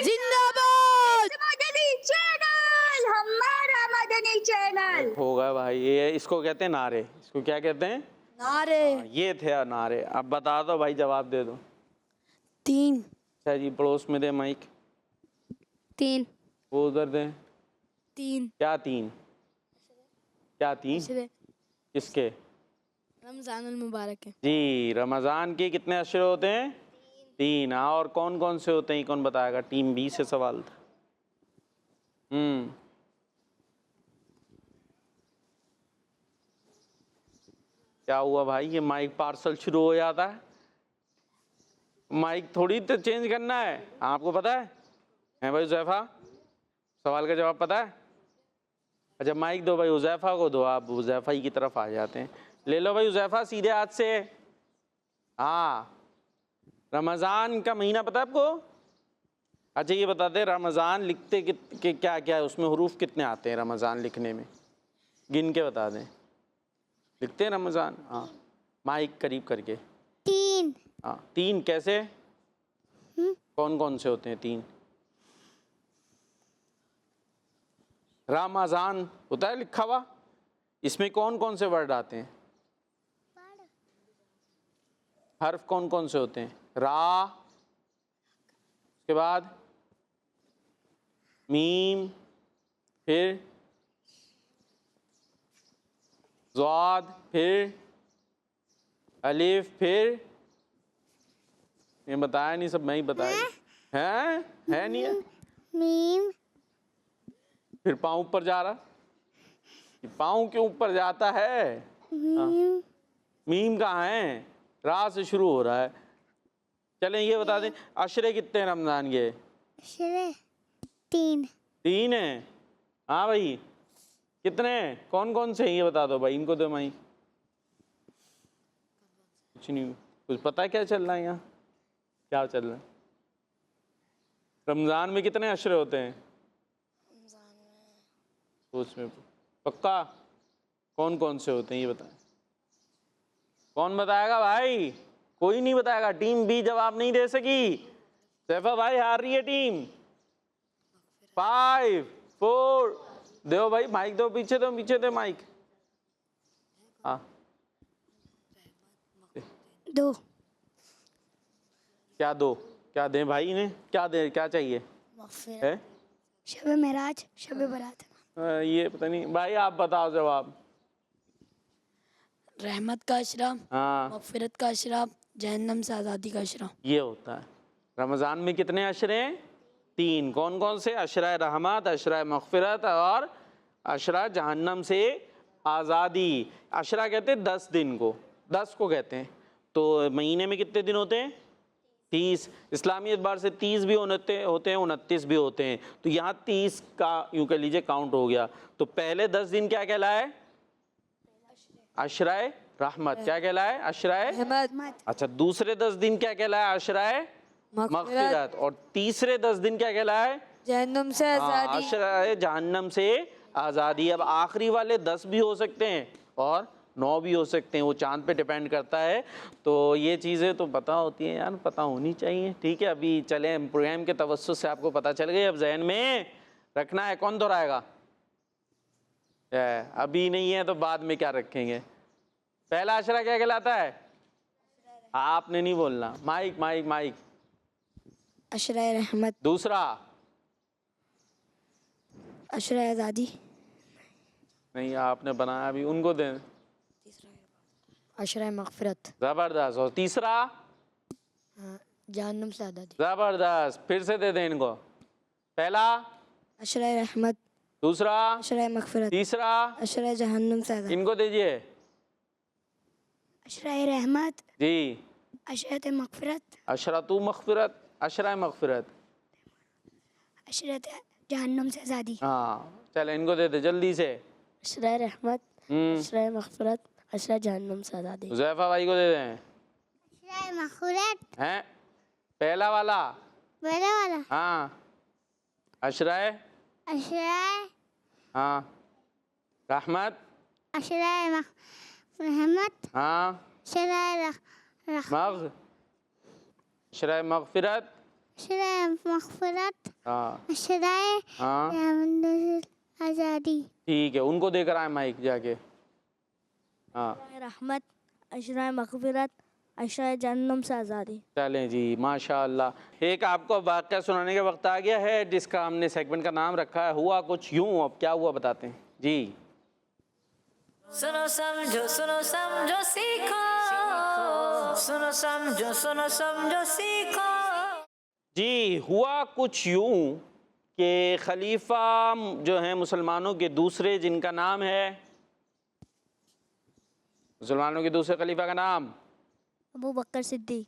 जिंदाबाद। मदनी चैनल, हमारा मदनी चैनल। चैनल। होगा भाई, ये इसको कहते हैं नारे। इसको क्या कहते हैं? नारे। ये थे नारे। अब बता दो भाई, जवाब दे दो। 3। अच्छा जी, पड़ोस में दे माइक। 3। वो उधर दे। 3। क्या 3? क्या 3? किसके? रमजान अल मुबारक है जी, रमज़ान के कितने अशरे होते हैं? 3। और कौन कौन से होते हैं कौन बताएगा? टीम बी से सवाल था। क्या हुआ भाई? ये माइक पार्सल शुरू हो जाता है। माइक थोड़ी तो चेंज करना है, आपको पता है भाई हुज़ैफ़ा? सवाल का जवाब पता है? अच्छा माइक दो भाई, हुज़ैफ़ा को दो। आप हुज़ैफ़ा ही की तरफ आ जाते हैं। ले लो भाई हुज़ैफ़ा, सीधे हाथ से। हाँ, रमज़ान का महीना पता है आपको? अच्छा ये बता दे, रमज़ान लिखते क्या क्या है उसमें? हुरूफ कितने आते हैं रमज़ान लिखने में? गिन के बता दें। लिखते हैं रमज़ान? हाँ, माइक करीब करके। 3। हाँ 3 कैसे? कौन कौन से होते हैं 3? रमज़ान होता है लिखा हुआ, इसमें कौन कौन से वर्ड आते हैं? हर्फ कौन कौन से होते हैं? रा, उसके बाद मीम, फिर ज़ाद, फिर अलिफ, फिर ये बताया नहीं, सब मैं ही बताया। है नहीं है? मीम। फिर पाँव ऊपर जा रहा, पाँव क्यों ऊपर जाता है? मीम। मीम कहाँ है? रा से शुरू हो रहा है। चलें ये बता दें, अशरे कितने हैं रमज़ान के? अशरे 3। 3 है। हाँ भाई, कितने हैं? कौन कौन से हैं ये बता दो भाई। इनको दो माई। कुछ नहीं, कुछ पता है क्या चल रहा है यहाँ? क्या चल रहा है? रमज़ान में कितने अशरे होते हैं? उसमें पक्का कौन कौन से होते हैं ये बताएं। कौन बताएगा भाई? कोई नहीं बताएगा। टीम बी जवाब नहीं दे सकी। सैफा भाई हार रही है टीम। 5 4 दो भाई, माइक दो, पीछे दो, पीछे दो माइक। हाँ 2। क्या 2? क्या दें भाई इन्हें? क्या दें? क्या चाहिए है? शब मेराज, शब बरात। ये पता नहीं भाई, आप बताओ जवाब। रहमत का अशरा, हाँ मगफिरत का अशरा, जहन्नम से आज़ादी का अशरा। ये होता है। रमज़ान में कितने अशरे हैं? 3। कौन कौन से? अशरा रहमत, अशरा मगफिरत और अशरा जहन्नम से आज़ादी। अशरा कहते हैं 10 दिन को, 10 को कहते हैं। तो महीने में कितने दिन होते हैं? 30। इस्लामी एतबार से 30 भी होते हैं, 29 भी होते हैं। तो यहाँ 30 का यूँ कह लीजिए काउंट हो गया। तो पहले 10 दिन क्या कहलाए? अशराए रहमत। क्या कहलाए? अशराए रहमत। अच्छा, दूसरे 10 दिन क्या कहलाए? अशराए मगफिरत। और तीसरे 10 दिन क्या कहलाए? जहन्नुम से आजादी। अशराए जहन्नम से आज़ादी। अब आखिरी वाले 10 भी हो सकते हैं और 9 भी हो सकते हैं, वो चांद पे डिपेंड करता है। तो ये चीज़ें तो पता होती हैं यार, पता होनी चाहिए। ठीक है, अभी चलें प्रोग्राम के तवज्जुह से आपको पता चल गई। अब जहन में रखना है। कौन दोहराएगा? अभी नहीं है तो बाद में क्या रखेंगे? पहला अशरा क्या कहलाता है? आपने नहीं बोलना। Mic mic mic. अशरा रहमत। दूसरा? अशरा आज़ादी। नहीं, आपने बनाया अभी, उनको दें। अशरा मगफिरत। जबरदस्त। और तीसरा? जहन्नम से आज़ादी। जबरदस्त। फिर से दे दें इनको। पहला अशरा रहमत। दूसरा? अशरा मगफिरत। तीसरा? अशरा जहन्नम से आज़ादी। इनको दीजिए अशरा रहमत। जी। अशरा मगफिरत। अशरतु मगफिरत, अशरा मगफिरत। अशरा जहन्नम से आज़ादी। हाँ चल, इनको दे दे जल्दी से। अशरा रहमत। अशरा मगफिरत। अशरा जहन्नम से आज़ादी। हुज़ैफ़ा भाई को दे दें। अशरा मगफिरत। हैं? पहला वाला? पहला वाला। हाँ। अशराए? अशरा हाँ। रहमत? अशरा रहमत। हाँ। अशरा मग अशराए मगफिरत। अशरा मगफिरत। हाँ। अशरा हाँ। आज़ादी। ठीक है, उनको देकर आए माइक जाके। हाँ रहमत, अशरा मग़फ़िरत, अशरा जहन्नम से आज़ादी। चलें जी, माशाअल्लाह। एक आपको वाक़या सुनाने का वक्त आ गया है जिसका हमने सेगमेंट का नाम रखा है हुआ कुछ यूं। अब क्या हुआ बताते हैं जी। सुनो समझो सीखो, सुनो समझो सीखो। जी, हुआ कुछ यूं कि खलीफा जो हैं मुसलमानों के दूसरे, जिनका नाम है, मुसलमानों के दूसरे खलीफा का नाम अबू बकर सिद्दीक।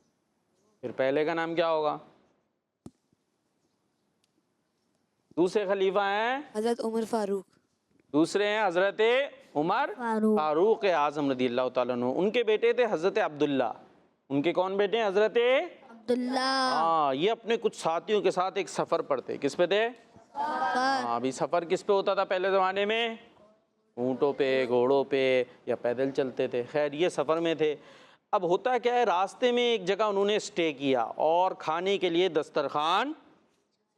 फिर पहले का नाम क्या होगा? दूसरे खलीफा हैं हज़रत उमर फ़ारूक। दूसरे हैं हज़रत उमर फारूक आज़म रज़ी अल्लाह ताला अन्हु। उनके बेटे थे हज़रत अब्दुल्ला। उनके कौन बेटे हैं? हज़रत अब्दुल्ला। हाँ, ये अपने कुछ साथियों के साथ एक सफ़र पर थे। किस पे थे? हाँ, अभी सफ़र किस पे होता था पहले ज़माने में? ऊँटों पे, घोड़ों पे, या पैदल चलते थे। खैर, ये सफ़र में थे। अब होता क्या है, रास्ते में एक जगह उन्होंने स्टे किया और खाने के लिए दस्तरखान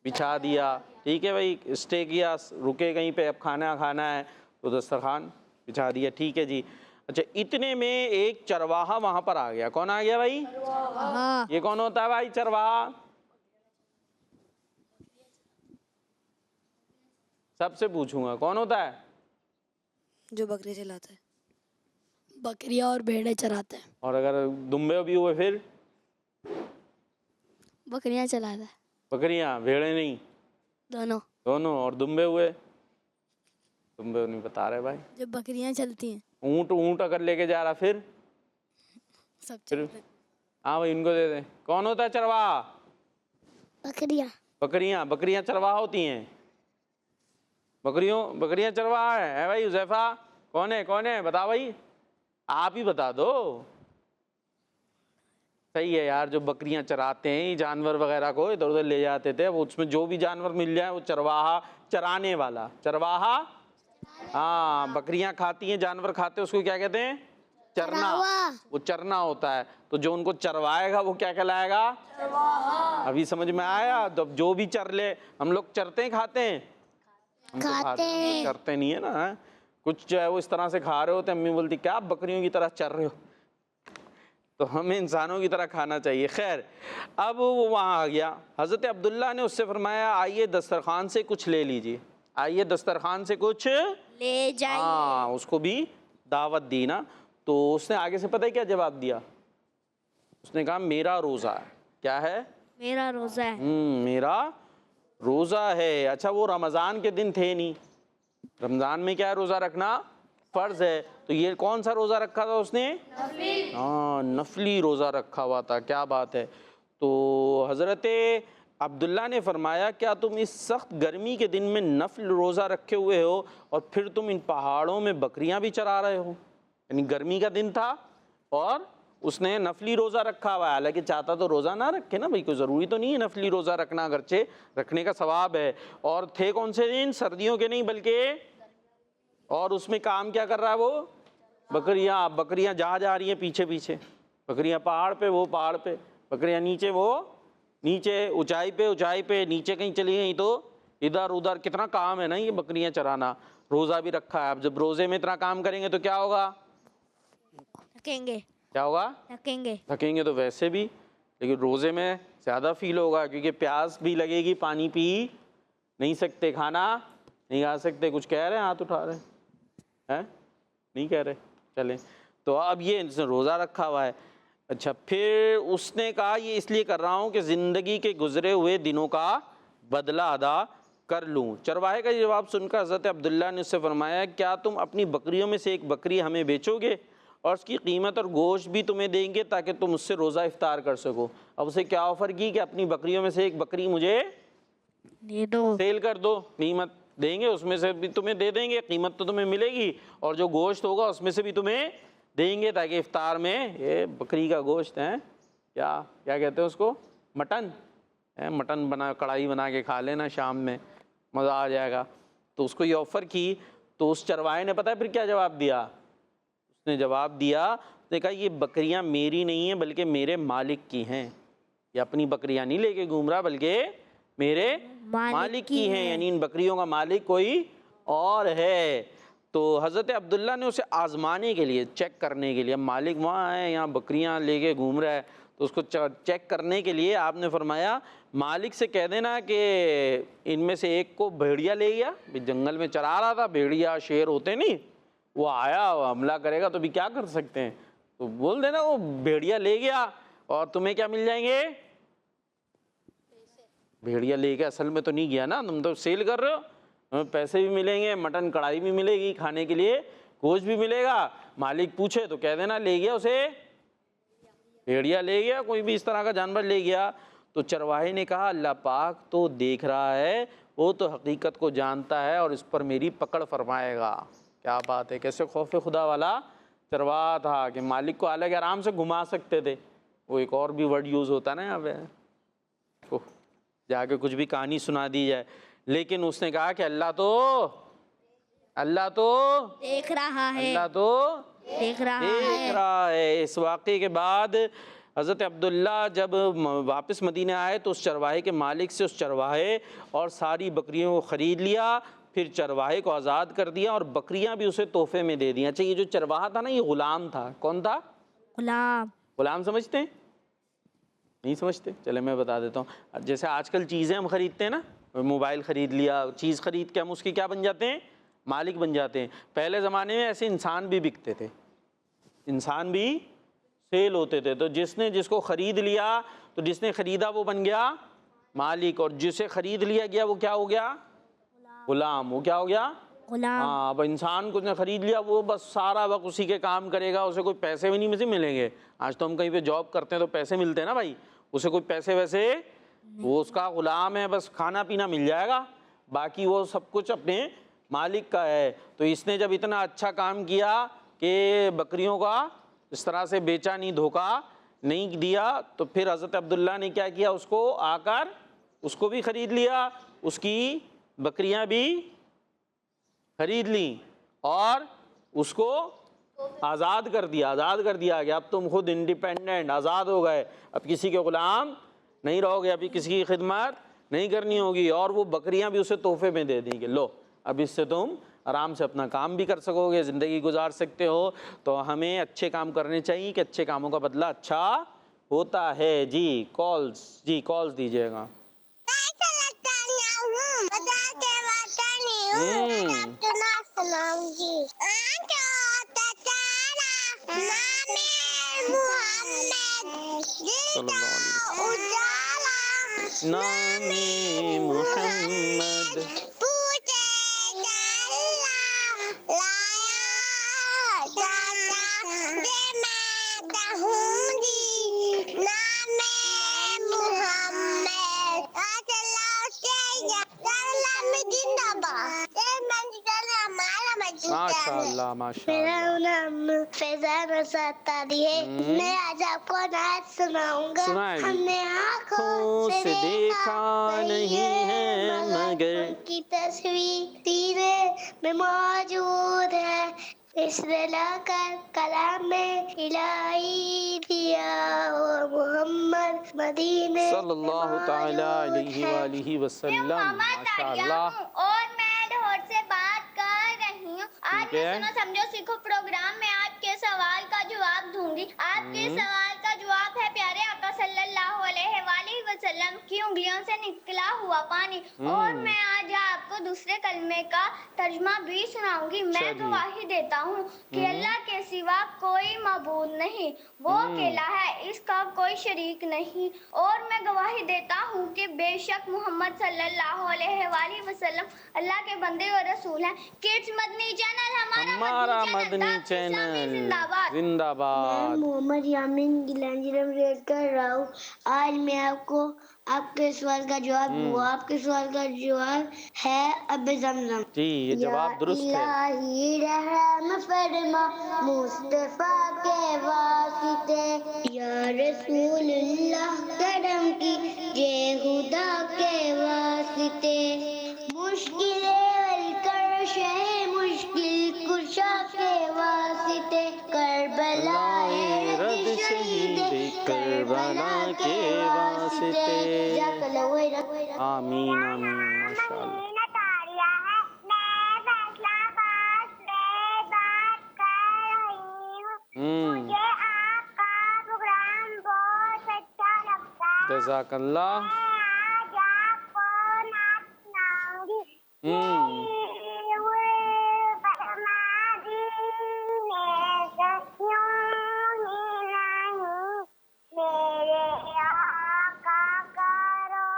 बिछा दिया। ठीक है भाई, स्टे किया, रुके कहीं पे, अब खाना खाना है तो दस्तरखान बिछा दिया। ठीक है जी। अच्छा, इतने में एक चरवाहा वहाँ पर आ गया। कौन आ गया भाई? हाँ। ये कौन होता है भाई चरवाहा? सबसे पूछूंगा, कौन होता है? जो बकरी चलाता है। बकरियां और भेड़ें चराते हैं। और अगर दुम्बे भी हुए फिर? बकरियां चलाता है। बकरियां, भेड़े नहीं? दोनों। दोनों। और दुम्बे हुए? दुम्बे नहीं बता रहे भाई। जो बकरियां चलती हैं। ऊँट अगर लेके जा रहा फिर? सब फिर हाँ भाई, इनको दे दे। कौन होता है चरवाहा? बकरियाँ। बकरियां चरवाहा होती हैं। बकरियां चरवाहा है भाई। हुज़ैफा कौन है बता भाई, आप ही बता दो। सही है यार, जो बकरियां चराते हैं जानवर वगैरह को इधर उधर ले जाते थे, वो उसमें जो भी जानवर मिल जाए वो चरवाहा, चराने वाला चरवाहा। हाँ, बकरियां खाती हैं, जानवर खाते हैं, उसको क्या कहते हैं? चरना। वो चरना होता है। तो जो उनको चरवाएगा वो क्या कहलाएगा? अभी समझ में आया? तो जो भी चर ले, हम लोग चरते हैं खाते हैं? हम तो खाते हैं, तो चरते नहीं है ना। है? कुछ जो है वो इस तरह से खा रहे होते, अम्मी बोलती क्या आप बकरियों की तरह चर रहे हो? तो हमें इंसानों की तरह खाना चाहिए। खैर, अब वो वहाँ आ गया। हज़रत अब्दुल्ला ने उससे फरमाया आइए दस्तरखान से कुछ ले लीजिए, आइए दस्तरखान से कुछ ले जाइए। हाँ, उसको भी दावत दी ना। तो उसने आगे से पता है क्या जवाब दिया? उसने कहा मेरा रोज़ा है। क्या है? मेरा रोज़ा है। मेरा रोज़ा है। अच्छा, वो रमज़ान के दिन थे नहीं। रमज़ान में क्या है, रोज़ा रखना फ़र्ज़ है। तो ये कौन सा रोज़ा रखा था उसने? हाँ, नफली रोज़ा रखा हुआ था। क्या बात है। तो हज़रत अब्दुल्ला ने फरमाया क्या तुम इस सख्त गर्मी के दिन में नफल रोज़ा रखे हुए हो और फिर तुम इन पहाड़ों में बकरियां भी चरा रहे हो? यानी गर्मी का दिन था और उसने नफली रोज़ा रखा हुआ है। हालांकि चाहता तो रोज़ा ना रखे ना भाई, कोई ज़रूरी तो नहीं है नफली रोज़ा रखना, अगरचे रखने का सवाब है। और थे कौन से दिन? सर्दियों के नहीं बल्कि, और उसमें काम क्या कर रहा है वो? बकरियां जा रही हैं पीछे पीछे। बकरियां पहाड़ पे, वो पहाड़ पे, बकरियां नीचे, वो नीचे, ऊंचाई पे, नीचे कहीं चली गई तो इधर उधर। कितना काम है ना ये बकरियां चराना। रोज़ा भी रखा है। अब जब रोज़े में इतना काम करेंगे तो क्या होगा? थकेंगे। क्या होगा? थकेंगे तो वैसे भी, लेकिन रोज़े में ज़्यादा फील होगा क्योंकि प्यास भी लगेगी, पानी पी नहीं सकते, खाना नहीं खा सकते। कुछ कह रहे हैं? हाथ उठा रहे हैं? नहीं कह रहे? चलें। तो अब ये रोज़ा रखा हुआ है। अच्छा, फिर उसने कहा ये इसलिए कर रहा हूँ कि ज़िंदगी के गुज़रे हुए दिनों का बदला अदा कर लूँ। चरवाहे का जवाब सुनकर हज़रत अब्दुल्ला ने उससे फरमाया क्या तुम अपनी बकरियों में से एक बकरी हमें बेचोगे और उसकी कीमत और गोश्त भी तुम्हें देंगे ताकि तुम उससे रोज़ा इफ्तार कर सको। अब उसे क्या ऑफ़र की कि अपनी बकरियों में से एक बकरी मुझे दे दो, सेल कर दो, कीमत देंगे, उसमें से भी तुम्हें दे देंगे, कीमत तो तुम्हें मिलेगी और जो गोश्त होगा उसमें से भी तुम्हें देंगे ताकि इफ्तार में ये बकरी का गोश्त है, क्या कहते हैं उसको, मटन है, मटन बना, कढ़ाई बना के खा लेना शाम में, मज़ा आ जाएगा। तो उसको ये ऑफ़र की। तो उस चरवाहे ने पता है फिर क्या जवाब दिया? उसने जवाब दिया, उसने कहा ये बकरियां मेरी नहीं हैं बल्कि मेरे मालिक की हैं। ये अपनी बकरियां नहीं लेके घूम रहा बल्कि मेरे मालिक की हैं। यानी इन बकरियों का मालिक कोई और है। तो हज़रत अब्दुल्ला ने उसे आज़माने के लिए, चेक करने के लिए, मालिक वहाँ है, यहाँ बकरियाँ लेके घूम रहा है, तो उसको चेक करने के लिए आपने फरमाया मालिक से कह देना कि इनमें से एक को भेड़िया ले गया, जंगल में चरा रहा था, भेड़िया शेर होते नहीं, वो आया वो हमला करेगा तो भी क्या कर सकते हैं, तो बोल देना वो भेड़िया ले गया और तुम्हें क्या मिल जाएंगे, भेड़िया ले गया, असल में तो नहीं गया ना, तुम तो सेल कर रहे हो, तुम्हें पैसे भी मिलेंगे, मटन कढ़ाई भी मिलेगी खाने के लिए, गोश्त भी मिलेगा। मालिक पूछे तो कह देना ले गया उसे, भेड़िया ले गया, कोई भी इस तरह का जानवर ले गया। तो चरवाहे ने कहा अल्लाह पाक तो देख रहा है, वो तो हकीकत को जानता है और इस पर मेरी पकड़ फरमाएगा। क्या बात है, कैसे खौफ खुदा वाला चरवाहा था कि मालिक को हालांकि आराम से घुमा सकते थे, वो एक और भी वर्ड यूज़ होता ना यहाँ पे, जाके कुछ भी कहानी सुना दी जाए, लेकिन उसने कहा कि अल्लाह तो देख रहा है, अल्लाह तो देख रहा है। इस वाक़े के बाद हज़रत अब्दुल्ला जब वापस मदीने आए तो उस चरवाहे के मालिक से उस चरवाहे और सारी बकरियों को ख़रीद लिया, फिर चरवाहे को आज़ाद कर दिया और बकरियां भी उसे तोहफे में दे दी। अच्छा, ये जो चरवाहा था ना, ये ग़ुलाम था। कौन था? ग़ुलाम समझते हैं? नहीं समझते? चले मैं बता देता हूँ। जैसे आजकल चीज़ें हम ख़रीदते हैं ना, मोबाइल ख़रीद लिया, चीज़ ख़रीद के हम उसके क्या बन जाते हैं? मालिक बन जाते हैं। पहले ज़माने में ऐसे इंसान भी बिकते थे, इंसान भी सेल होते थे। तो जिसने जिसको ख़रीद लिया, तो जिसने ख़रीदा वो बन गया मालिक, और जिसे ख़रीद लिया गया वो क्या हो गया? ग़ुलाम। वो क्या हो गया? ग़ुलाम। हाँ, अब इंसान को ख़रीद लिया, वो बस सारा वक्त उसी के काम करेगा, उसे कोई पैसे भी नहीं मुझे मिलेंगे। आज तो हम कहीं पे जॉब करते हैं तो पैसे मिलते हैं ना भाई, उसे कोई पैसे वैसे, वो उसका ग़ुलाम है, बस खाना पीना मिल जाएगा, बाकी वो सब कुछ अपने मालिक का है। तो इसने जब इतना अच्छा काम किया कि बकरियों का इस तरह से बेचा नहीं, धोखा नहीं दिया, तो फिर हज़रत अब्दुल्ला ने क्या किया, उसको आकर उसको भी ख़रीद लिया, उसकी बकरियां भी खरीद ली और उसको आज़ाद कर दिया। आज़ाद कर दिया कि अब तुम खुद इंडिपेंडेंट, आज़ाद हो गए, अब किसी के ग़ुलाम नहीं रहोगे, अभी किसी की खिदमत नहीं करनी होगी। और वो बकरियां भी उसे तोहफे में दे दी कि लो, अब इससे तुम आराम से अपना काम भी कर सकोगे, ज़िंदगी गुजार सकते हो। तो हमें अच्छे काम करने चाहिए कि अच्छे कामों का बदला अच्छा होता है। जी कॉल्स दीजिएगा। नामे मुहम्मद माशाअल्लाह मेरा नाम फैजान असातारी है। मैं आज आपको नात सुनाऊंगा। हमने आँखों से देखा नहीं है मगर की तस्वीर में मौजूद है, इसने लाकर कलाम में इलाही दिया और मोहम्मद मदीने सल्लल्लाहु ताला अलैहि वसल्लम। माशाअल्लाह। और मैं लाहौर से बात कर रही हूँ। आज मैं सुनो समझो सीखो प्रोग्राम में आपके सवाल का जवाब दूंगी। आपके सवाल का जवाब है प्यारे आका सल्लल्लाहु अलैहि वसल्लम की उंगलियों से निकला हुआ पानी। और मैं आज आपको दूसरे कलमे का तर्जुमा भी सुनाऊंगी। मैं गवाही देता हूँ कि अल्लाह के सिवा कोई माबूद नहीं, वो अकेला है, इसका कोई शरीक नहीं। और मैं गवाही देता हूँ कि बेशक मोहम्मद सल्लल्लाहु अलैहि वसल्लम अल्लाह के बंदे और रसूल हैं। किड्स मदनी चैनल हमारा मदनी चैनल जिंदाबाद। मैं मोहम्मद यामीन गिलानी रेड कर रहा हूँ। आज मैं आपको आपके सवाल का जवाब दूंगा। आपके सवाल का जवाब है अब ज़मज़म। जी, ये जवाब दुरुस्त है। इलाही रहम फरमा मुस्तफा के वास्ते, या रसूलुल्लाह करम की जय खुदा के वास्ते, मुश्किल हल कर शहे मुश्किल कुशा के वास्ते, करबला रद शहीद करबला के वास्ते। आमीन आमीन। माशाअल्लाह। मुझे आपका प्रोग्राम बहुत अच्छा लगता है। जज़ाकल्लाह। मैं आज आपको नाच सुनाऊंगी। मेरे हुए बरमादी में सखियों ही नहीं, मेरे आका करो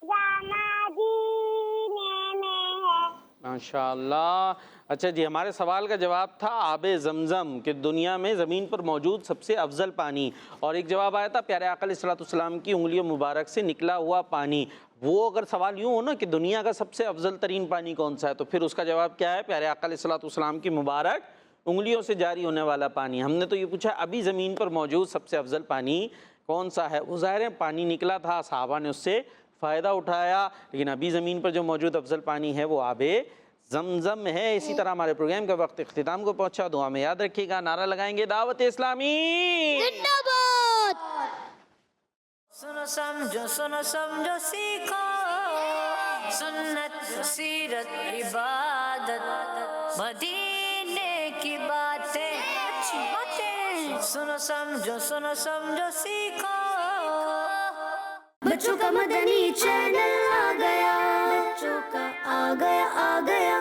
जाना जीने में है। माशाअल्लाह। अच्छा जी, हमारे सवाल का जवाब था आबे ज़मज़म कि दुनिया में ज़मीन पर मौजूद सबसे अफजल पानी, और एक जवाब आया था प्यारे आका अलैहिस्सलाम की उंगलियों मुबारक से निकला हुआ पानी। वो अगर सवाल यूँ हो ना कि दुनिया का सबसे अफजल तरीन पानी कौन सा है, तो फिर उसका जवाब क्या है? प्यारे आका अलैहिस्सलाम की मुबारक उंगलियों से जारी होने वाला पानी। हमने तो ये पूछा अभी ज़मीन पर मौजूद सबसे अफजल पानी कौन सा है। वो ज़ाहिर है पानी निकला था, सहाबा ने उससे फ़ायदा उठाया, लेकिन अभी ज़मीन पर जो मौजूद अफजल पानी है वो आबे ज़मज़म है। इसी तरह हमारे प्रोग्राम का वक्त इख्तिताम को पहुंचा। दुआ में याद रखिएगा, नारा लगाएंगे दावत इस्लामी जिंदाबाद। सुनो समझो सीखो, सुन्नत सीरत इबादत मदीने की बातें, अच्छी बातें। सुनो समझो सीखो। बच्चों का मदनी चैनल आ गया, बच्चों का आ गया